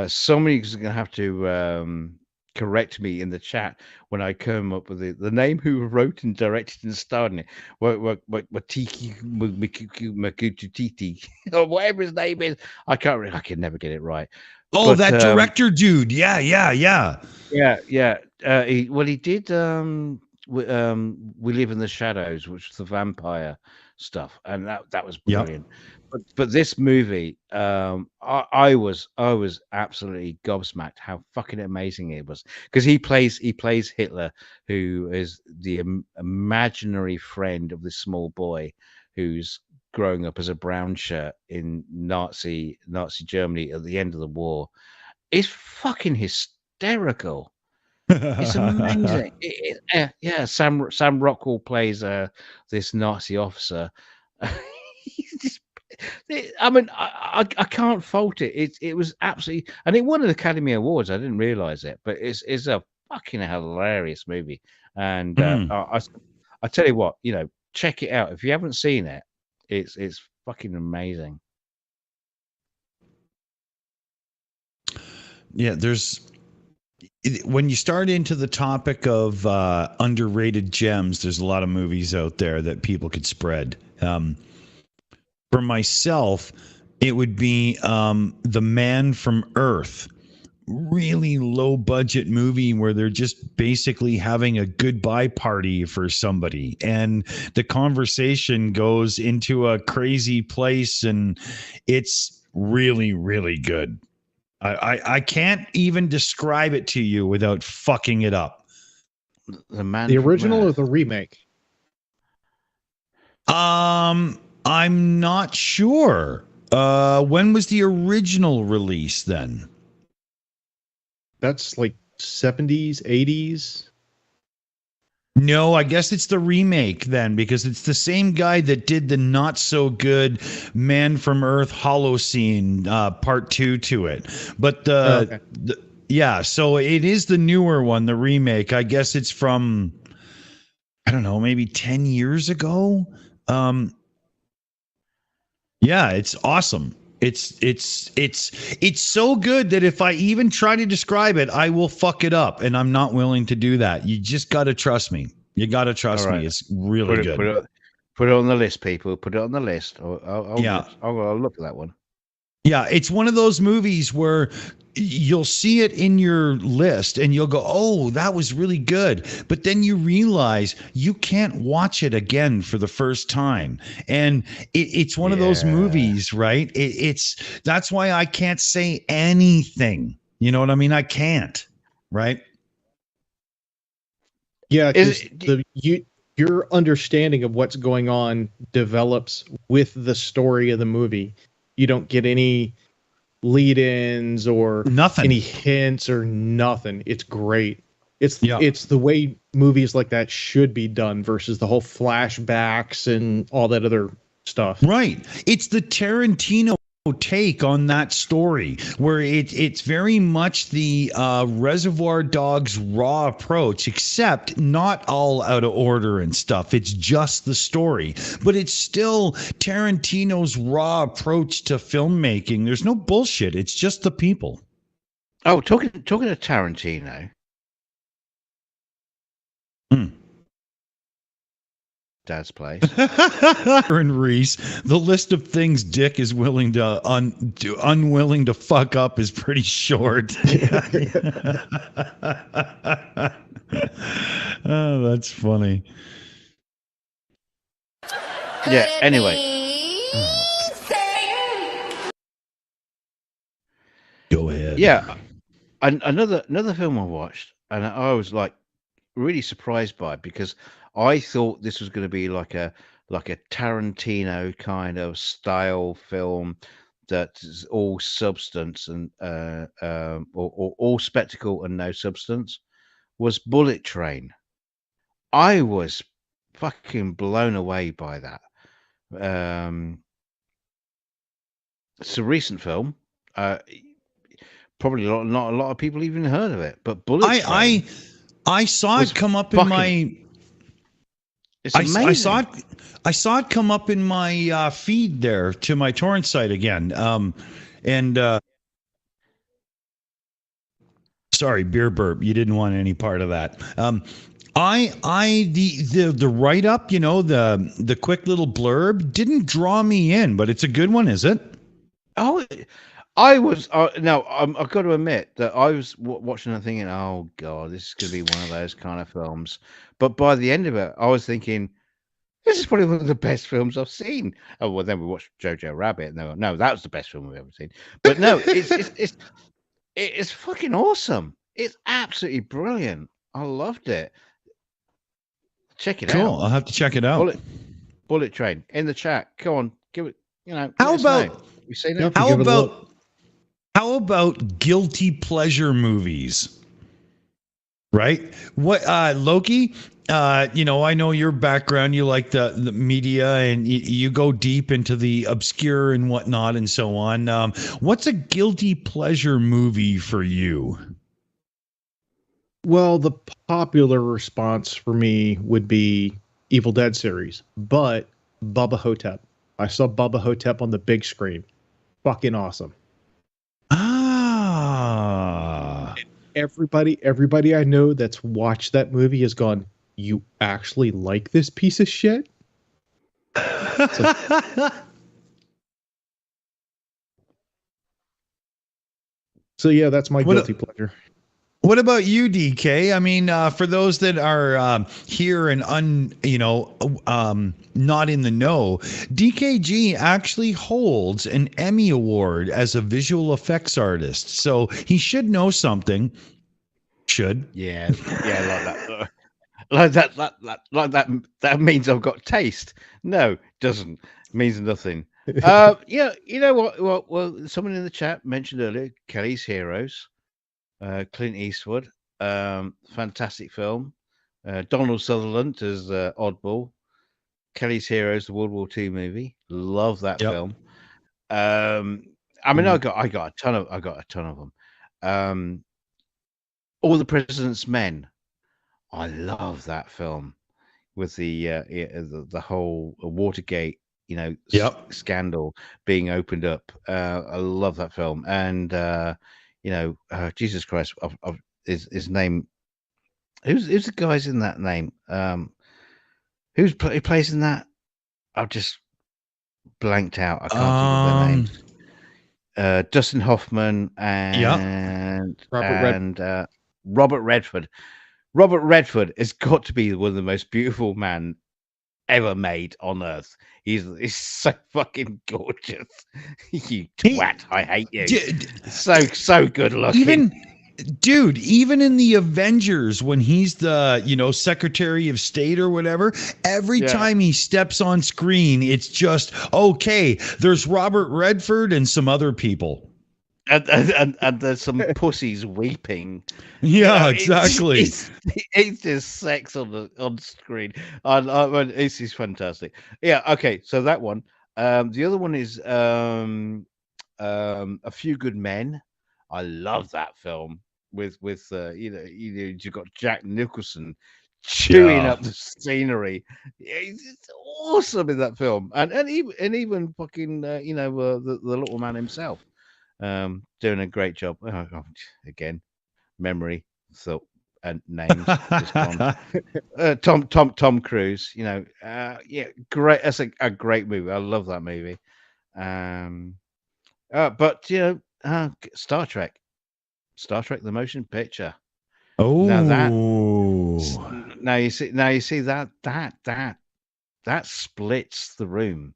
Somebody's going to have to correct me in the chat when I come up with the name who wrote and directed and starred in it. Watiki Makutiti or whatever his name is. I can never get it right. Oh, but, that director dude. Yeah. He did We Live in the Shadows, which was the vampire stuff, and that was brilliant. Yep. But this movie, I was absolutely gobsmacked how fucking amazing it was, because he plays Hitler, who is the imaginary friend of this small boy who's growing up as a brown shirt in Nazi Germany at the end of the war. It's fucking hysterical. It's amazing. Sam Rockwell plays this Nazi officer. I mean, I can't fault it. It was absolutely, and it won an Academy Awards. I didn't realize it, but it's a fucking hilarious movie. And I tell you what, check it out if you haven't seen it. It's fucking amazing. Yeah, when you start into the topic of underrated gems, there's a lot of movies out there that people could spread. For myself, it would be The Man from Earth. Really low budget movie where they're just basically having a goodbye party for somebody, and the conversation goes into a crazy place, and it's really, really good. I can't even describe it to you without fucking it up. The original or the remake? I'm not sure. When was the original release then? That's like 70s, 80s. No, I guess it's the remake then, because it's the same guy that did the not so good Man from Earth Holocene part 2 to it. But so it is the newer one, the remake. I guess it's from, I don't know, maybe 10 years ago. Yeah, it's awesome. It's so good that if I even try to describe it, I will fuck it up, and I'm not willing to do that. You just got to trust me. You got to trust me. It's really good. Put it on the list, people. Put it on the list. I'll look at that one. Yeah, it's one of those movies where you'll see it in your list and you'll go, oh, that was really good. But then you realize you can't watch it again for the first time. And it's one of those movies, right? That's why I can't say anything. You know what I mean? I can't, right? Yeah, your understanding of what's going on develops with the story of the movie. You don't get any lead-ins or nothing, any hints or nothing. It's great. It's the way movies like that should be done versus the whole flashbacks and all that other stuff. Right. It's the Tarantino take on that story where it's very much the Reservoir Dogs raw approach, except not all out of order and stuff. It's just the story, but it's still Tarantino's raw approach to filmmaking. There's no bullshit. It's just the people. Oh, talking to Tarantino. Dad's place. And Reese, the list of things Dick is willing to unwilling to fuck up is pretty short. Oh, that's funny. Yeah. Anyway, go ahead. Yeah, another film I watched, and I was like really surprised by it because I thought this was going to be like a Tarantino kind of style film that is all substance and or all spectacle and no substance. Was Bullet Train. I was fucking blown away by that. It's a recent film. Probably not a lot of people even heard of it, but Bullet Train. I saw it come up in my. It's amazing. I saw it come up in my feed there to my torrent site again. Sorry, beer burp. You didn't want any part of that. The write up, the quick little blurb didn't draw me in, but it's a good one, is it? Oh, I was no. I've got to admit that I was watching and thinking, "Oh God, this is going to be one of those kind of films." But by the end of it, I was thinking, "This is probably one of the best films I've seen." Oh well, then we watched Jojo Rabbit. No, that was the best film we've ever seen. But no, it's fucking awesome. It's absolutely brilliant. I loved it. Check it out. Cool. I'll have to check it out. Bullet Train in the chat. Come on, give it. How about? You seen it? How about guilty pleasure movies? Right? What Loki? I know your background. You like the media, and you go deep into the obscure and whatnot, and so on. What's a guilty pleasure movie for you? Well, the popular response for me would be Evil Dead series, but Bubba Hotep. I saw Bubba Hotep on the big screen. Fucking awesome. Everybody I know that's watched that movie has gone, "You actually like this piece of shit?" So yeah, that's my guilty pleasure. What about you, DK? I mean, for those that are here and not in the know, DKG actually holds an Emmy Award as a visual effects artist, so he should know something. Should like that. That means I've got taste. No, doesn't. It means nothing. Yeah, you know what? Well, someone in the chat mentioned earlier Kelly's Heroes. Clint Eastwood, fantastic film. Donald Sutherland as Oddball. Kelly's Heroes, the World War II movie. Love that film. I mean, I got a ton of them. All the President's Men. I love that film with the whole Watergate, scandal being opened up. I love that film, and Jesus Christ, his name. Who's the guys in that name? Who plays in that? I've just blanked out. I can't think of their names. Dustin Hoffman and Robert Redford. Robert Redford has got to be one of the most beautiful men ever made on earth. He's so fucking gorgeous. You twat! I hate you. So good looking. Even in the Avengers, when he's the Secretary of State or whatever, every time he steps on screen, it's just okay. There's Robert Redford and some other people. And there's some pussies weeping. Yeah, exactly. It's just sex on screen. It's just fantastic. Yeah. Okay. So that one. The other one is A Few Good Men. I love that film with you've got Jack Nicholson chewing up the scenery. It's awesome in that film, and even fucking the little man himself. Doing a great job. Again, memory. So names. Just Tom Cruise. You know, yeah, great. That's a great movie. I love that movie. But you know, Star Trek, the motion picture. Oh, now you see that splits the room,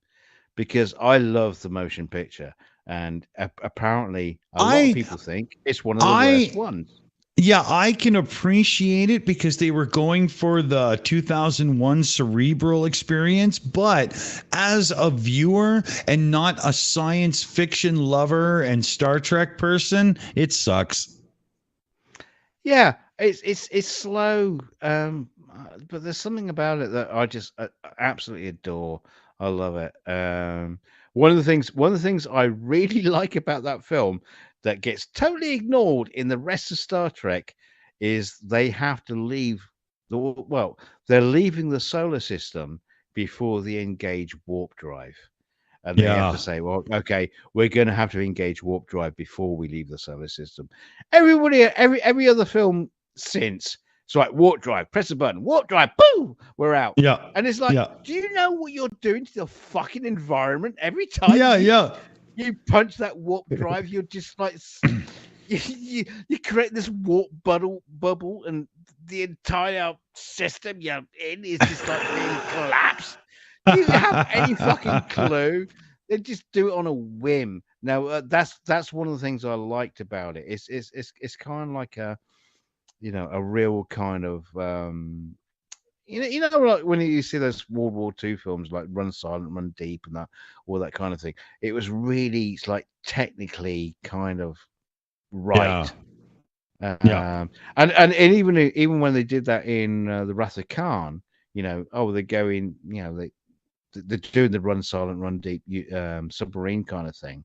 because I love the motion picture, and apparently a lot of people think it's one of the worst ones. Yeah, I can appreciate it because they were going for the 2001 cerebral experience, but as a viewer and not a science fiction lover and Star Trek person, it sucks. Yeah, it's slow, but there's something about it that I just absolutely adore. I love it. One of the things I really like about that film that gets totally ignored in the rest of Star Trek is they have to leave they're leaving the solar system before they engage warp drive. And they have to say, well, okay, we're going to have to engage warp drive before we leave the solar system. Every other film since, it's like warp drive, press the button, warp drive, boom, we're out. Yeah. And it's like, do you know what you're doing to the fucking environment every time? You punch that warp drive, you're just like you create this warp bubble, and the entire system you're in is just like being collapsed. Do you have any fucking clue? They just do it on a whim. Now that's one of the things I liked about it. It's kind of like a real kind of like when you see those World War II films like Run Silent, Run Deep, and all that kind of thing. It was really like technically kind of right. And even when they did that in the Wrath of Khan, they're going, they're doing the Run Silent, Run Deep submarine kind of thing,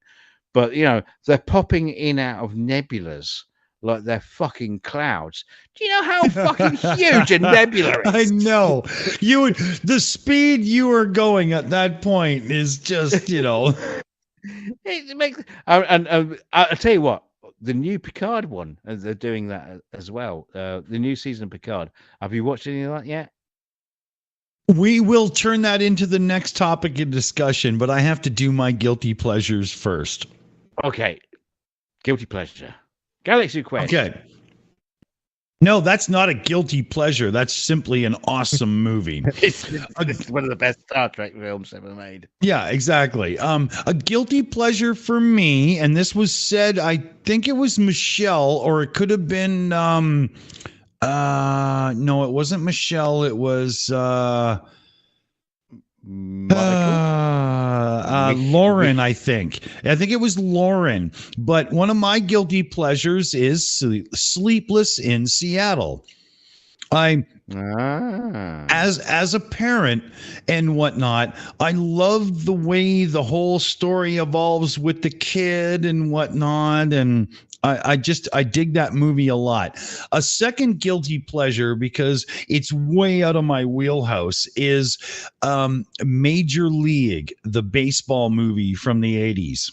but they're popping in out of nebulas like they're fucking clouds. Do you know how fucking huge a nebula is? I know. The speed you are going at that point is just, It makes, and I'll tell you what, the new Picard one, they're doing that as well. The new season of Picard. Have you watched any of that yet? We will turn that into the next topic of discussion, but I have to do my guilty pleasures first. Okay. Guilty pleasure. Galaxy Quest. Okay. No, that's not a guilty pleasure. That's simply an awesome movie. It's one of the best Star Trek films ever made. Yeah, exactly. A guilty pleasure for me, and this was said, I think it was Michelle, or it could have been no, it wasn't Michelle. It was Lauren, I think. It was Lauren. But one of my guilty pleasures is Sleepless in Seattle. As a parent and whatnot, I love the way the whole story evolves with the kid and whatnot, and I dig that movie a lot. A second guilty pleasure, because it's way out of my wheelhouse, is Major League, the baseball movie from the 80s.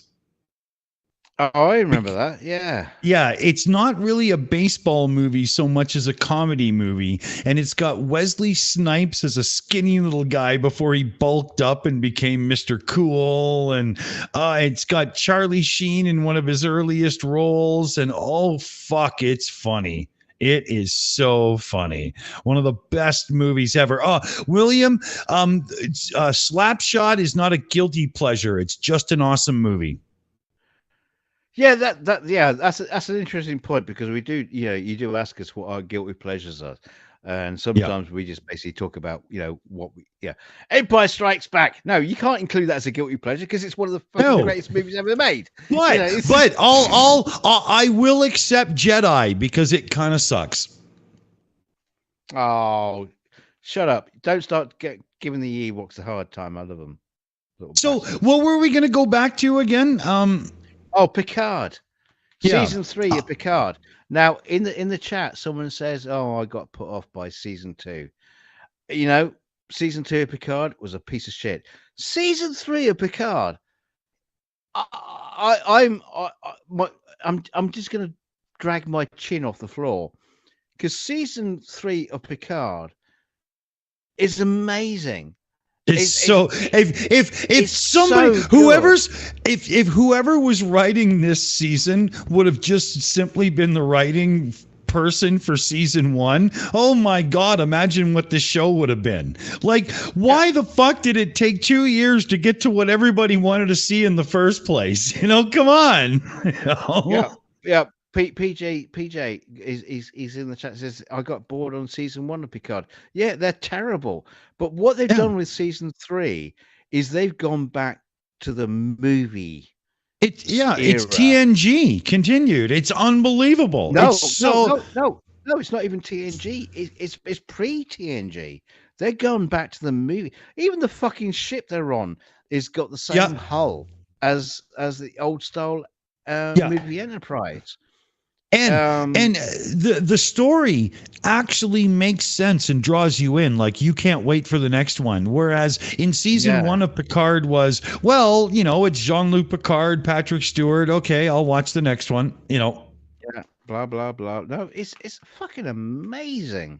Oh, I remember that. Yeah. Yeah, it's not really a baseball movie so much as a comedy movie. And it's got Wesley Snipes as a skinny little guy before he bulked up and became Mr. Cool. And it's got Charlie Sheen in one of his earliest roles. And oh, fuck, it's funny. It is so funny. One of the best movies ever. Oh, William, Slapshot is not a guilty pleasure. It's just an awesome movie. Yeah, that's an interesting point, because we do, you do ask us what our guilty pleasures are, and sometimes we just basically talk about, Empire Strikes Back. No, you can't include that as a guilty pleasure because it's one of the greatest movies ever made. But but I will accept Jedi because it kind of sucks. Oh, shut up! Don't start giving the Ewoks a hard time. I love them. So, what were we going to go back to again? Oh, Picard. Season 3 of Picard. Now, in the chat, someone says, "Oh, I got put off by season 2." Season 2 of Picard was a piece of shit. Season 3 of Picard, I'm just gonna drag my chin off the floor. because season 3 of Picard is amazing. If somebody so if whoever was writing this season would have just simply been the writing person for season 1, oh my god, imagine what the show would have been. Like, why the fuck did it take 2 years to get to what everybody wanted to see in the first place? You know, come on. You know? Yeah. PJ is in the chat, says I got bored on season 1 of Picard. Yeah, they're terrible. But what they've done with season 3 is they've gone back to the movie. It's TNG continued. It's unbelievable. No, it's it's not even TNG. It's pre-TNG. They're going back to the movie. Even the fucking ship they're on is got the same hull as the old style movie Enterprise. And the story actually makes sense and draws you in. Like, you can't wait for the next one. Whereas in season 1 of Picard was, well, you know, it's Jean-Luc Picard, Patrick Stewart. Okay, I'll watch the next one. You know. Yeah. Blah blah blah. No, it's fucking amazing.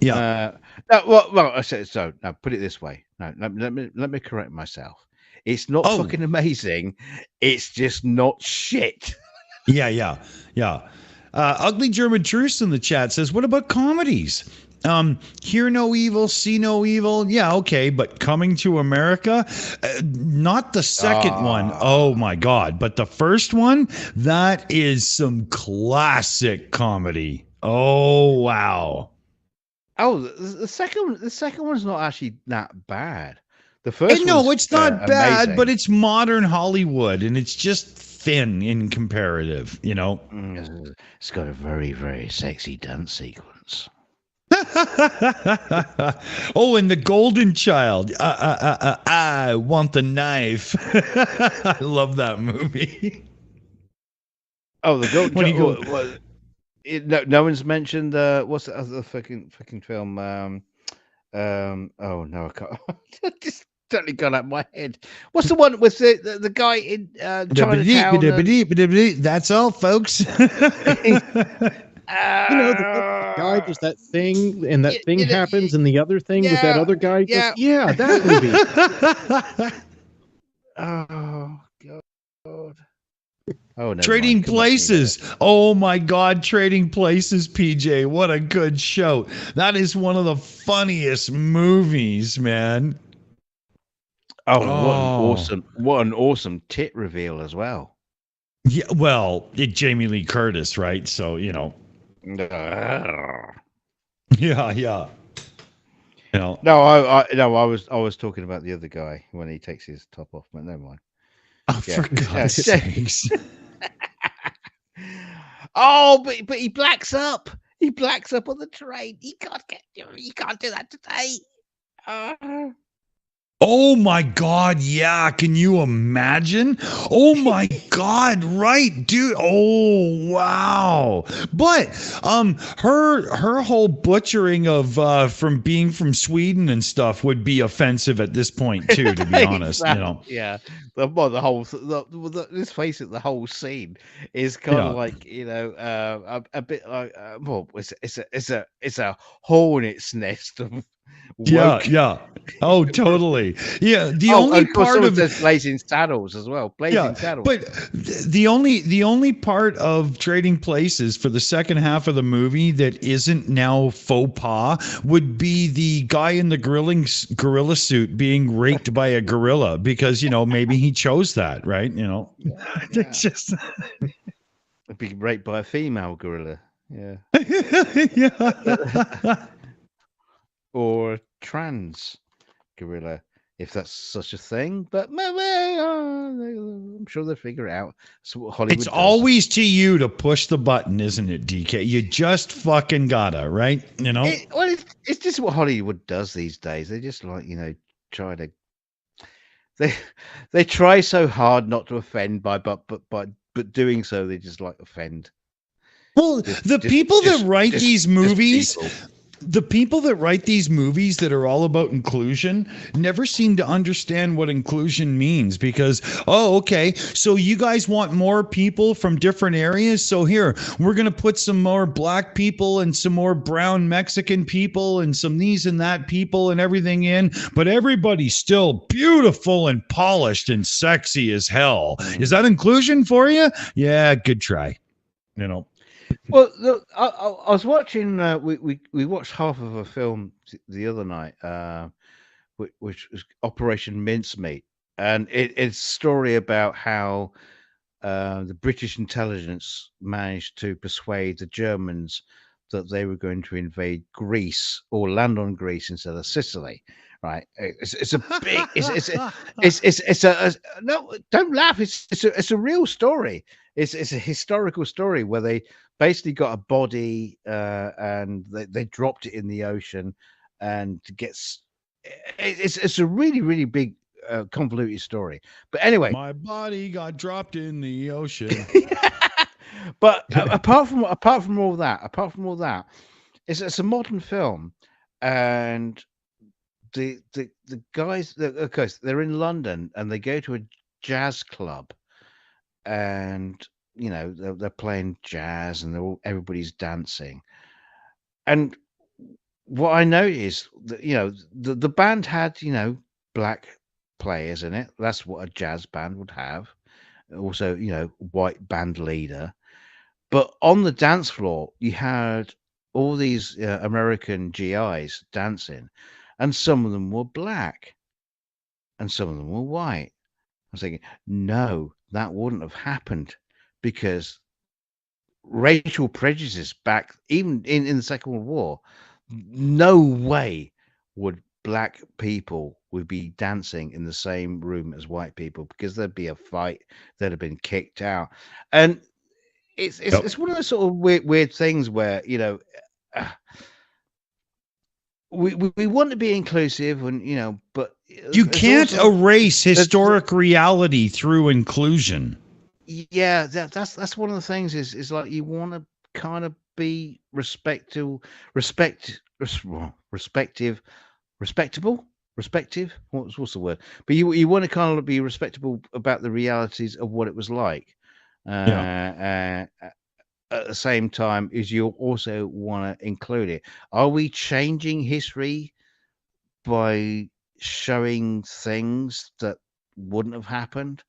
Yeah. Well, I said so. Now put it this way. No, let me correct myself. It's not fucking amazing. It's just not shit. Yeah. Ugly German Truce in the chat says, what about comedies? Hear No Evil, See No Evil. Yeah, okay, but Coming to America, not the second one. Oh my God. But the first one, that is some classic comedy. Oh, wow. Oh, the second one's not actually that bad. The first no, it's not bad, amazing. but it's modern Hollywood, and it's just thin in comparative, you know. It's got a very, very sexy dance sequence. Oh, and the Golden Child. I want the knife. I love that movie. Oh, the Golden Child. No one's mentioned what's the other fucking film? Oh no, I can't. Just totally gone out of my head. What's the one with the guy in Chinatown? That's all, folks. You know, the guy does that thing, and that thing happens, and the other thing with that other guy. Yeah, that movie. Oh God. Oh no! Trading Places. Oh my God, Trading Places, PJ. What a good show. That is one of the funniest movies, man. Oh, what an awesome tit reveal as well. Yeah, well, Jamie Lee Curtis, right? So, you know. Yeah. You know. No, I was talking about the other guy when he takes his top off, but never mind. Oh, for God's sakes. Oh, but he blacks up. He blacks up on the train. You can't do that today. Oh my God, yeah. Can you imagine? Oh my God, right, dude. Oh wow. But her whole butchering of from being from Sweden and stuff would be offensive at this point too, to be honest. You know. Yeah. The whole let's face it, the whole scene is kind of like, you know, a bit like it's a hornet's nest of woke. Yeah. Oh, totally. Yeah. The only part of Blazing Saddles as well. Saddles. But the only part of Trading Places for the second half of the movie that isn't now faux pas would be the guy in the gorilla suit being raped by a gorilla, because, you know, maybe he chose that, right? You know, it's just being raped by a female gorilla. Yeah. Yeah. Or trans gorilla, if that's such a thing. But I'm sure they'll figure it out. So what Hollywood it's does. always to you to push the button, isn't it, DK? You just fucking gotta, right? You know. It's just what Hollywood does these days. They just, like, you know, try to. They try so hard not to offend but doing so they just like offend. Well, the people that write these movies. the people that write these movies that are all about inclusion never seem to understand what inclusion means because, oh, okay, so you guys want more people from different areas. So here, we're going to put some more black people and some more brown Mexican people and some these and that people and everything in. But everybody's still beautiful and polished and sexy as hell. Is that inclusion for you? Yeah, good try. You know. Well, look, I was watching. We watched half of a film the other night, which was Operation Mincemeat, and it's a story about how the British intelligence managed to persuade the Germans that they were going to invade Greece or land on Greece instead of Sicily. Right? It's a big. It's a no. Don't laugh. It's a real story. It's a historical story where they basically got a body and they dropped it in the ocean, and it's a really big convoluted story. But anyway, my body got dropped in the ocean. But apart from all that, it's a modern film, and the guys, of course, they're in London and they go to a jazz club, and you know they're playing jazz and everybody's dancing. And what I noticed, that you know, the band had black players in it. That's what a jazz band would have. Also, white band leader. But on the dance floor, you had all these American GIs dancing, and some of them were black, and some of them were white. I was thinking, no, that wouldn't have happened, because racial prejudice back even in the Second World War, no way would black people would be dancing in the same room as white people, because there'd be a fight, they'd have been kicked out. And it's one of those sort of weird things where we want to be inclusive, and but you can't erase historic reality through inclusion. Yeah, that's one of the things is like you want to kind of be respectable. What's the word? But you want to kind of be respectable about the realities of what it was like. At the same time, is you also want to include it. Are we changing history by showing things that wouldn't have happened?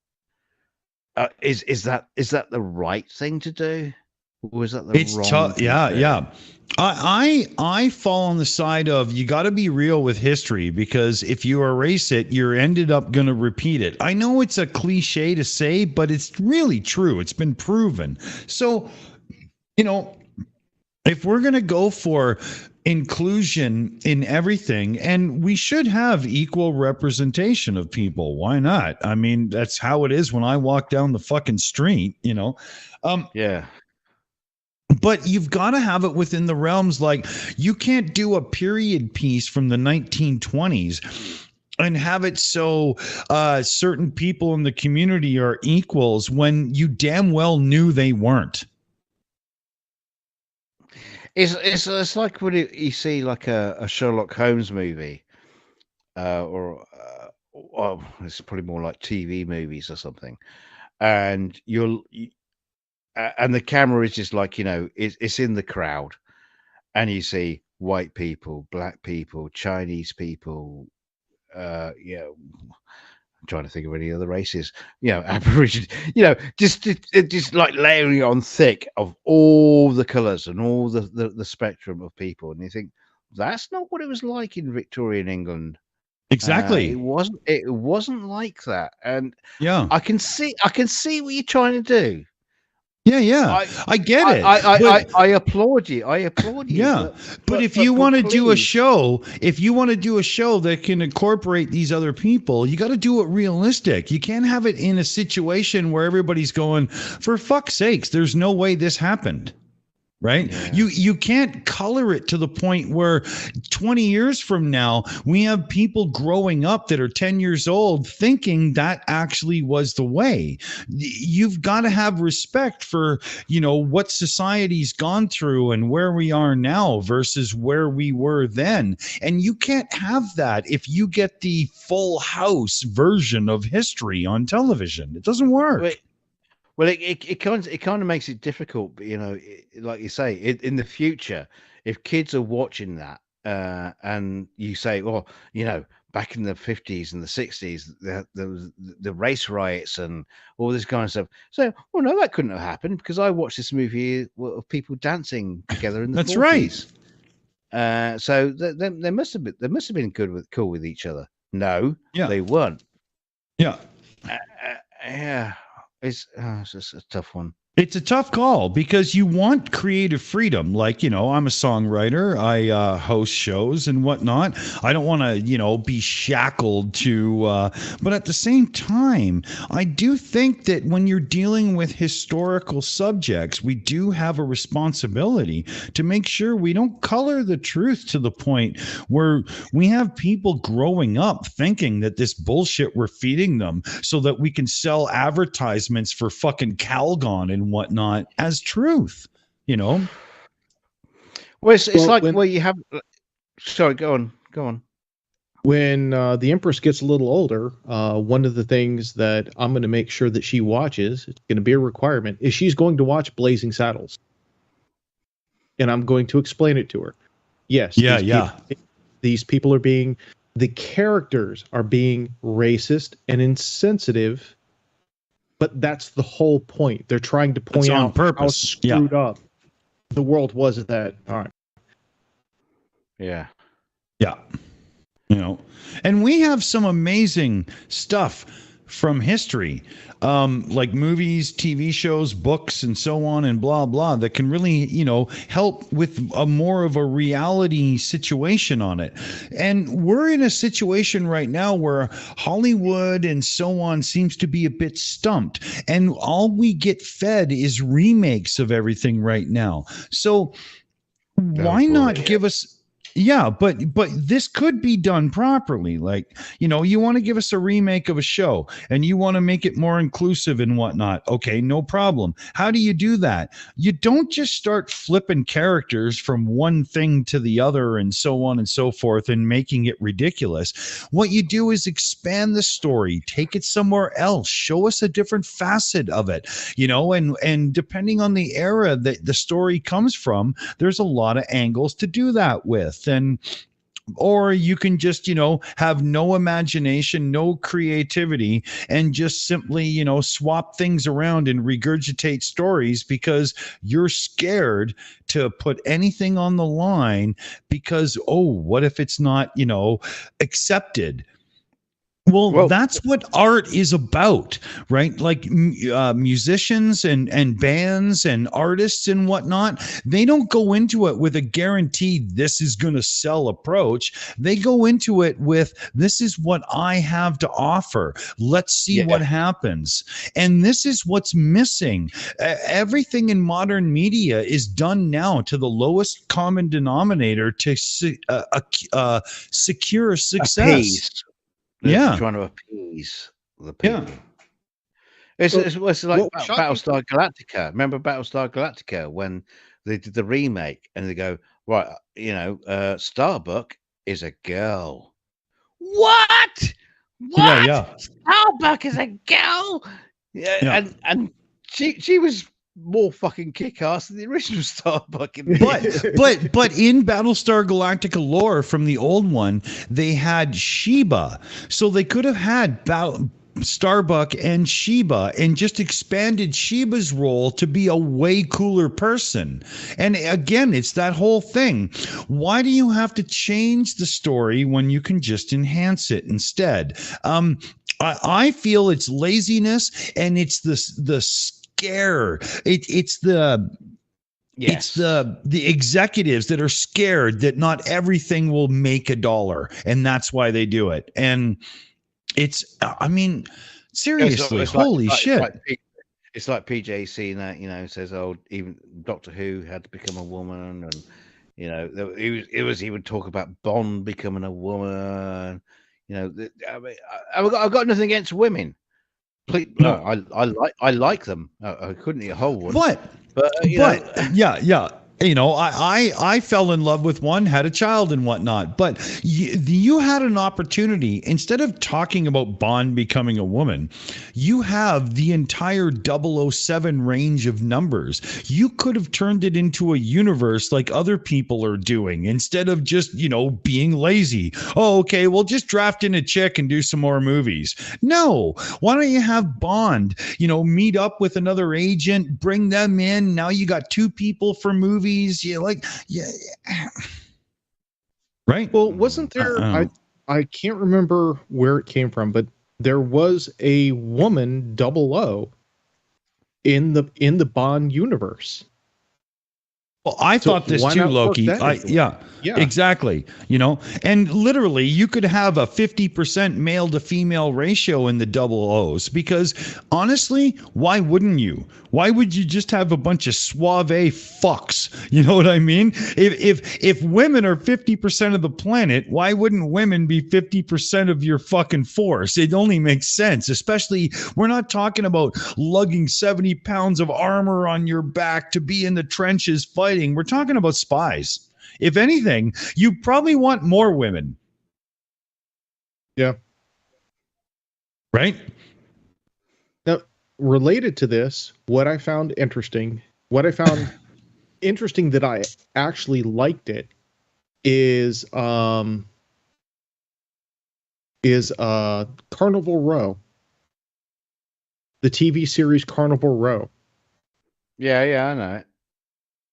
Is that the right thing to do, or is that the wrong? Yeah. I fall on the side of you got to be real with history, because if you erase it, you're ended up going to repeat it. I know it's a cliche to say, but it's really true. It's been proven. So, if we're going to go for inclusion in everything, and we should have equal representation of people, why not? I mean, that's how it is when I walk down the fucking street, Yeah. But you've got to have it within the realms. Like, you can't do a period piece from the 1920s and have it so certain people in the community are equals when you damn well knew they weren't. It's like when you see like a Sherlock Holmes movie, or it's probably more like TV movies or something, and and the camera is just like it's in the crowd, and you see white people, black people, Chinese people, I'm trying to think of any other races, Aborigine, just like layering on thick of all the colors and all the spectrum of people, and you think that's not what it was like in Victorian England. Exactly. It wasn't like that, and I can see what you're trying to do. Yeah. I get it. I applaud you. Yeah. But if you want to do a show, that can incorporate these other people, you got to do it realistic. You can't have it in a situation where everybody's going, for fuck's sakes, there's no way this happened. right? Yeah. You can't color it to the point where 20 years from now we have people growing up that are 10 years old thinking that actually was the way. You've got to have respect for, you know, what society's gone through and where we are now versus where we were then. And you can't have that if you get the Full House version of history on television. It doesn't work. Well, it kind of makes it difficult, you know, like you say, in the future, if kids are watching that and you say, well, you know, back in the 50s and the 60s, there was the race riots and all this kind of stuff. So, well, no, that couldn't have happened because I watched this movie of people dancing together in the That's 40s. Right. So they must have been cool with each other. No, they weren't. Yeah. Yeah. It's just a tough one. It's a tough call because you want creative freedom. Like, you know, I'm a songwriter. I host shows and whatnot. I don't want to, you know, be shackled to, but at the same time, I do think that when you're dealing with historical subjects, we do have a responsibility to make sure we don't color the truth to the point where we have people growing up thinking that this bullshit we're feeding them so that we can sell advertisements for fucking Calgon and whatnot as truth, you know. Well, it's like where you have. Sorry, go on. When the Empress gets a little older, one of the things that I'm going to make sure that she watches, it's going to be a requirement, is she's going to watch Blazing Saddles, and I'm going to explain it to her. Yes. These people are being, the characters are being racist and insensitive. But that's the whole point. They're trying to point out how screwed up the world was at that time. Yeah. Yeah. You know, and we have some amazing stuff from history, like movies, TV shows, books, and so on and blah, blah, that can really, you know, help with a more of a reality situation on it. And we're in a situation right now where Hollywood and so on seems to be a bit stumped. And all we get fed is remakes of everything right now. So why not give us... Yeah, but this could be done properly. Like, you know, you want to give us a remake of a show and you want to make it more inclusive and whatnot. Okay, no problem. How do you do that? You don't just start flipping characters from one thing to the other and so on and so forth and making it ridiculous. What you do is expand the story, take it somewhere else, show us a different facet of it, you know, and depending on the era that the story comes from, there's a lot of angles to do that with. And or you can just, you know, have no imagination, no creativity, and just simply, you know, swap things around and regurgitate stories because you're scared to put anything on the line because, oh, what if it's not, you know, accepted? Well, that's what art is about, right? Like musicians and bands and artists and whatnot, they don't go into it with a guaranteed this is going to sell approach. They go into it with this is what I have to offer. Let's see what happens. And this is what's missing. Everything in modern media is done now to the lowest common denominator to secure success. Trying to appease the people. It's like Battlestar Galactica. Remember Battlestar Galactica when they did the remake and they go, right, you know, Starbuck is a girl. What? Yeah. Starbuck is a girl? Yeah. And she was more fucking kick-ass than the original Starbuck. But in Battlestar Galactica lore from the old one, they had Sheba, so they could have had Starbuck and Sheba and just expanded Sheba's role to be a way cooler person. And again, it's that whole thing. Why do you have to change the story when you can just enhance it instead? I feel it's laziness and it's the scare. It's the executives that are scared that not everything will make $1, and that's why they do it. And it's, I mean, seriously, holy shit. it's like PJ seeing that, says, "Oh, even Doctor Who had to become a woman," and he would talk about Bond becoming a woman. I mean, I've got nothing against women. No, I like them. I couldn't eat a whole one. But yeah. I fell in love with one, had a child and whatnot. But you had an opportunity. Instead of talking about Bond becoming a woman, you have the entire 007 range of numbers. You could have turned it into a universe like other people are doing instead of just, being lazy. Oh, okay, we'll just draft in a chick and do some more movies. No, why don't you have Bond, meet up with another agent, bring them in. Now you got two people for movies. Right. Well, wasn't there? I can't remember where it came from, but there was a woman 00 in the Bond universe. Well, I thought this too, Loki. Yeah, exactly. And literally you could have a 50% male to female ratio in the 00s because honestly, why wouldn't you? Why would you just have a bunch of suave fucks? You know what I mean? If women are 50% of the planet, why wouldn't women be 50% of your fucking force? It only makes sense, especially we're not talking about lugging 70 pounds of armor on your back to be in the trenches fighting. We're talking about spies. If anything, you probably want more women. Yeah. Right? Now, related to this, what I found interesting that I actually liked it is Carnival Row. The TV series Carnival Row. Yeah, I know it.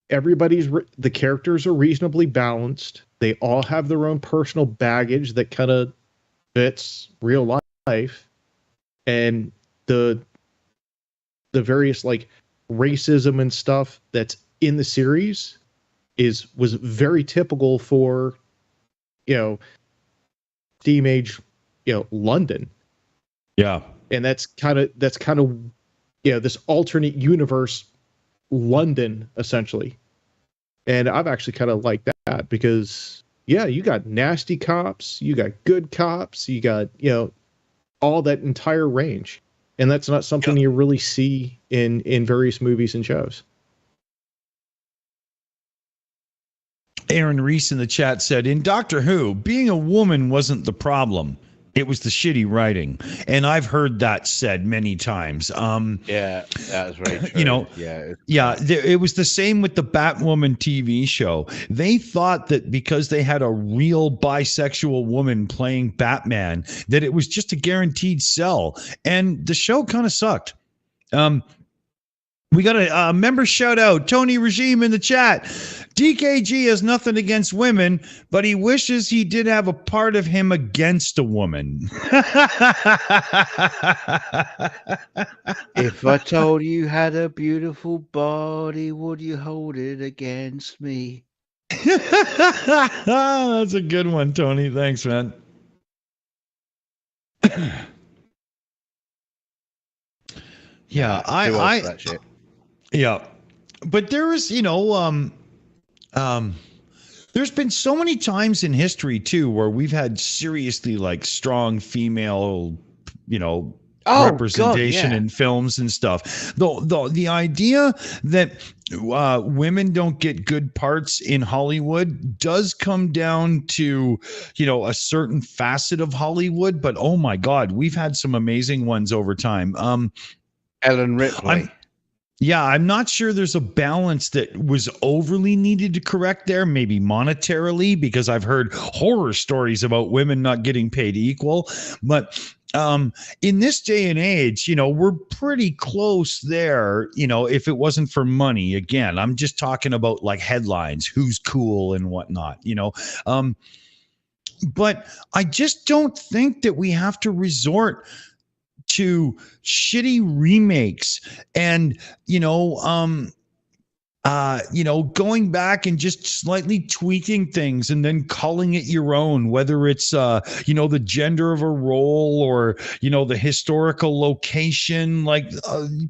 The characters are reasonably balanced. They all have their own personal baggage that kind of fits real life, and the various like racism and stuff that's in the series was very typical for steam age London. Yeah, and that's kind of this alternate universe London, essentially. And I've actually kind of liked that because, you got nasty cops, you got good cops, you got, all that entire range. And that's not something you really see in various movies and shows. Aaron Reese in the chat said, in Doctor Who, being a woman wasn't the problem. It was the shitty writing. And I've heard that said many times. Yeah, that's very true. It was the same with the Batwoman TV show. They thought that because they had a real bisexual woman playing Batman, that it was just a guaranteed sell. And the show kind of sucked. We got a member shout out, Tony Regime in the chat. DKG has nothing against women, but he wishes he did have a part of him against a woman. If I told you had a beautiful body, would you hold it against me? That's a good one, Tony. Thanks, man. Yeah, that shit. Yeah, but there was, there's been so many times in history too where we've had seriously like strong female, representation in films and stuff. The idea that women don't get good parts in Hollywood does come down to, a certain facet of Hollywood. But oh my God, we've had some amazing ones over time. Ellen Ripley. I'm not sure there's a balance that was overly needed to correct there, maybe monetarily, because I've heard horror stories about women not getting paid equal. But in this day and age, we're pretty close there, if it wasn't for money. Again, I'm just talking about like headlines, who's cool and whatnot, but I just don't think that we have to resort to shitty remakes and going back and just slightly tweaking things and then calling it your own, whether it's, the gender of a role or, the historical location. Like,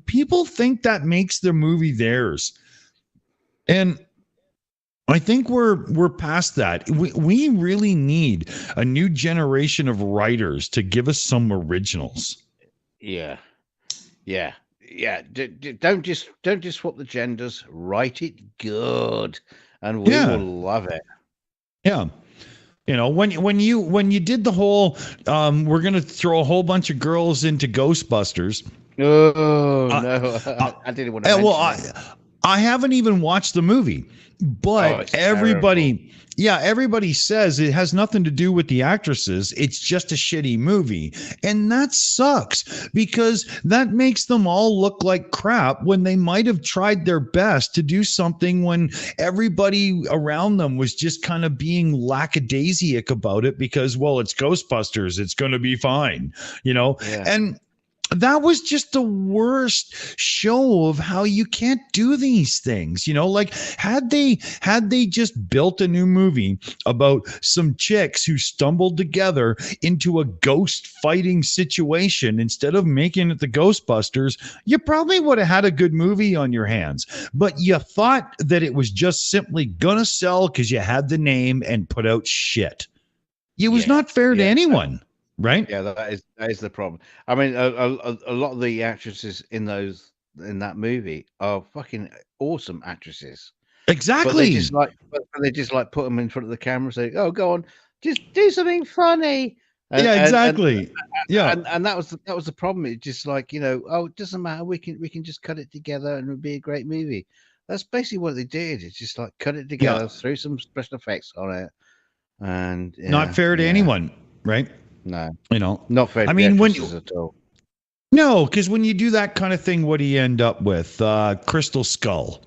people think that makes the movie theirs. And I think we're past that. We really need a new generation of writers to give us some originals. Yeah. Don't just swap the genders. Write it good, and we will love it. Yeah. When you did the whole, we're gonna throw a whole bunch of girls into Ghostbusters. Oh no, I didn't want to. Well, I haven't even watched the movie, but everybody says it has nothing to do with the actresses. It's just a shitty movie. And that sucks because that makes them all look like crap when they might have tried their best to do something when everybody around them was just kind of being lackadaisic about it because, well, it's Ghostbusters. It's going to be fine, And that was just the worst show of how you can't do these things. Like had they just built a new movie about some chicks who stumbled together into a ghost fighting situation instead of making it the Ghostbusters, you probably would have had a good movie on your hands. But you thought that it was just simply gonna sell because you had the name and put out shit. It was not fair to anyone. Right? Yeah, that is the problem. I mean, a lot of the actresses in that movie are fucking awesome actresses. Exactly. But they just put them in front of the camera and say, "Oh, go on, just do something funny." Exactly. And that was the problem. It's just like, it doesn't matter. We can just cut it together and it'll be a great movie. That's basically what they did. It's just like cut it together, throw some special effects on it, and not fair to anyone, right? No, not fair. I mean, at all. No, because when you do that kind of thing, what do you end up with? Crystal Skull.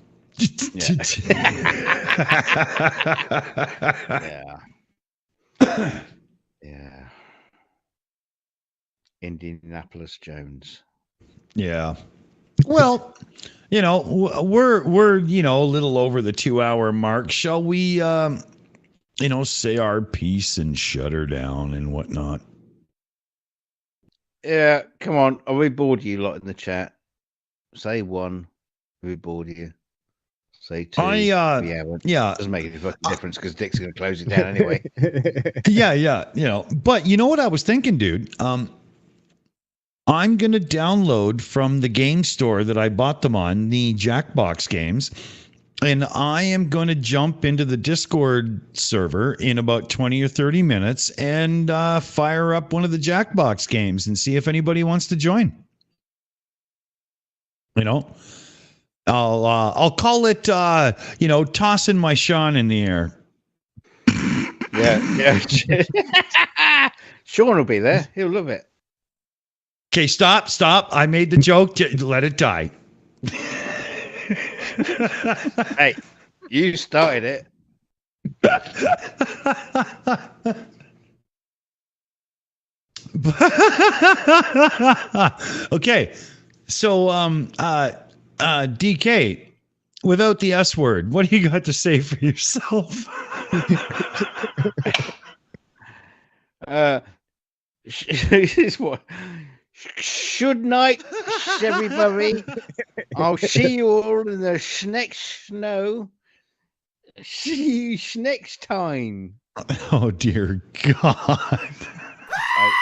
Yeah. Indianapolis Jones. Yeah. Well, we're a little over the 2-hour mark. Shall we say our piece and shut her down and whatnot? Yeah, come on. Are we bored you lot in the chat? Say one. Are we bored you? Say two. Yeah. Doesn't make any fucking difference because Dick's going to close it down anyway. Yeah. But you know what I was thinking, dude? I'm going to download from the game store that I bought them on, the Jackbox games. And I am going to jump into the Discord server in about 20 or 30 minutes and fire up one of the Jackbox games and see if anybody wants to join. I'll call it, tossing my Sean in the air. Yeah. Sean will be there. He'll love it. Okay, stop. I made the joke. Let it die. Hey, you started it. Okay, so DK, without the S word, what do you got to say for yourself? Should night, everybody. I'll see you all in the next snow. See you next time. Oh dear God! I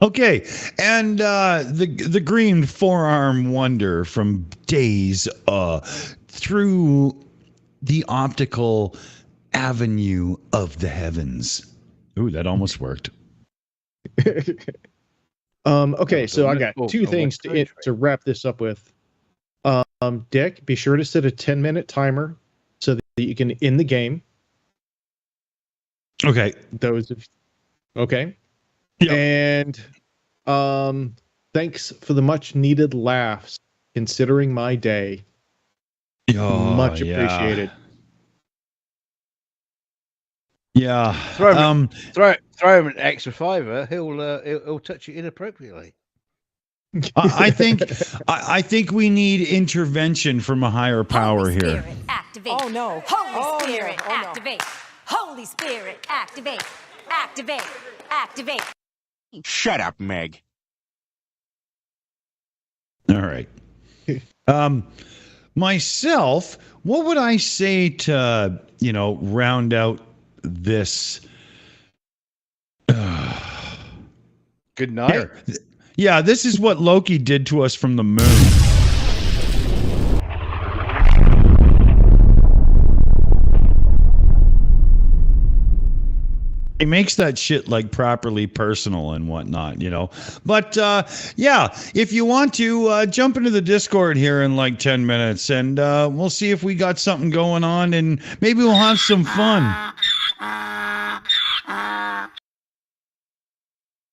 Okay, and the green forearm wonder from Days through the optical avenue of the heavens. Ooh, that almost worked. Okay, so I got two things to wrap this up with. Dick, be sure to set a 10-minute timer so that you can end the game. Okay. Okay. Yep. And thanks for the much needed laughs considering my day. Oh, much appreciated. Yeah. Throw him an extra $5. He'll touch you inappropriately. I think we need intervention from a higher power here. Activate. Oh no. Holy Spirit, activate. Holy Spirit, activate. Activate. Activate. Shut up, Meg. All right. Myself, what would I say to, round out this? Good night. Here. Yeah, this is what Loki did to us from the moon. He makes that shit like properly personal and whatnot, But yeah, if you want to jump into the Discord here in like 10 minutes, and we'll see if we got something going on, and maybe we'll have some fun.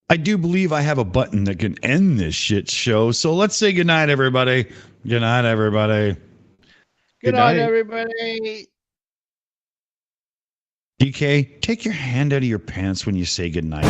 I do believe I have a button that can end this shit show. So let's say goodnight, everybody. Good night, everybody. Good night, everybody. DK, take your hand out of your pants when you say goodnight.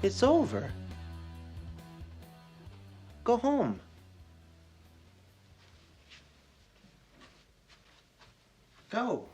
It's over. Go home. Go.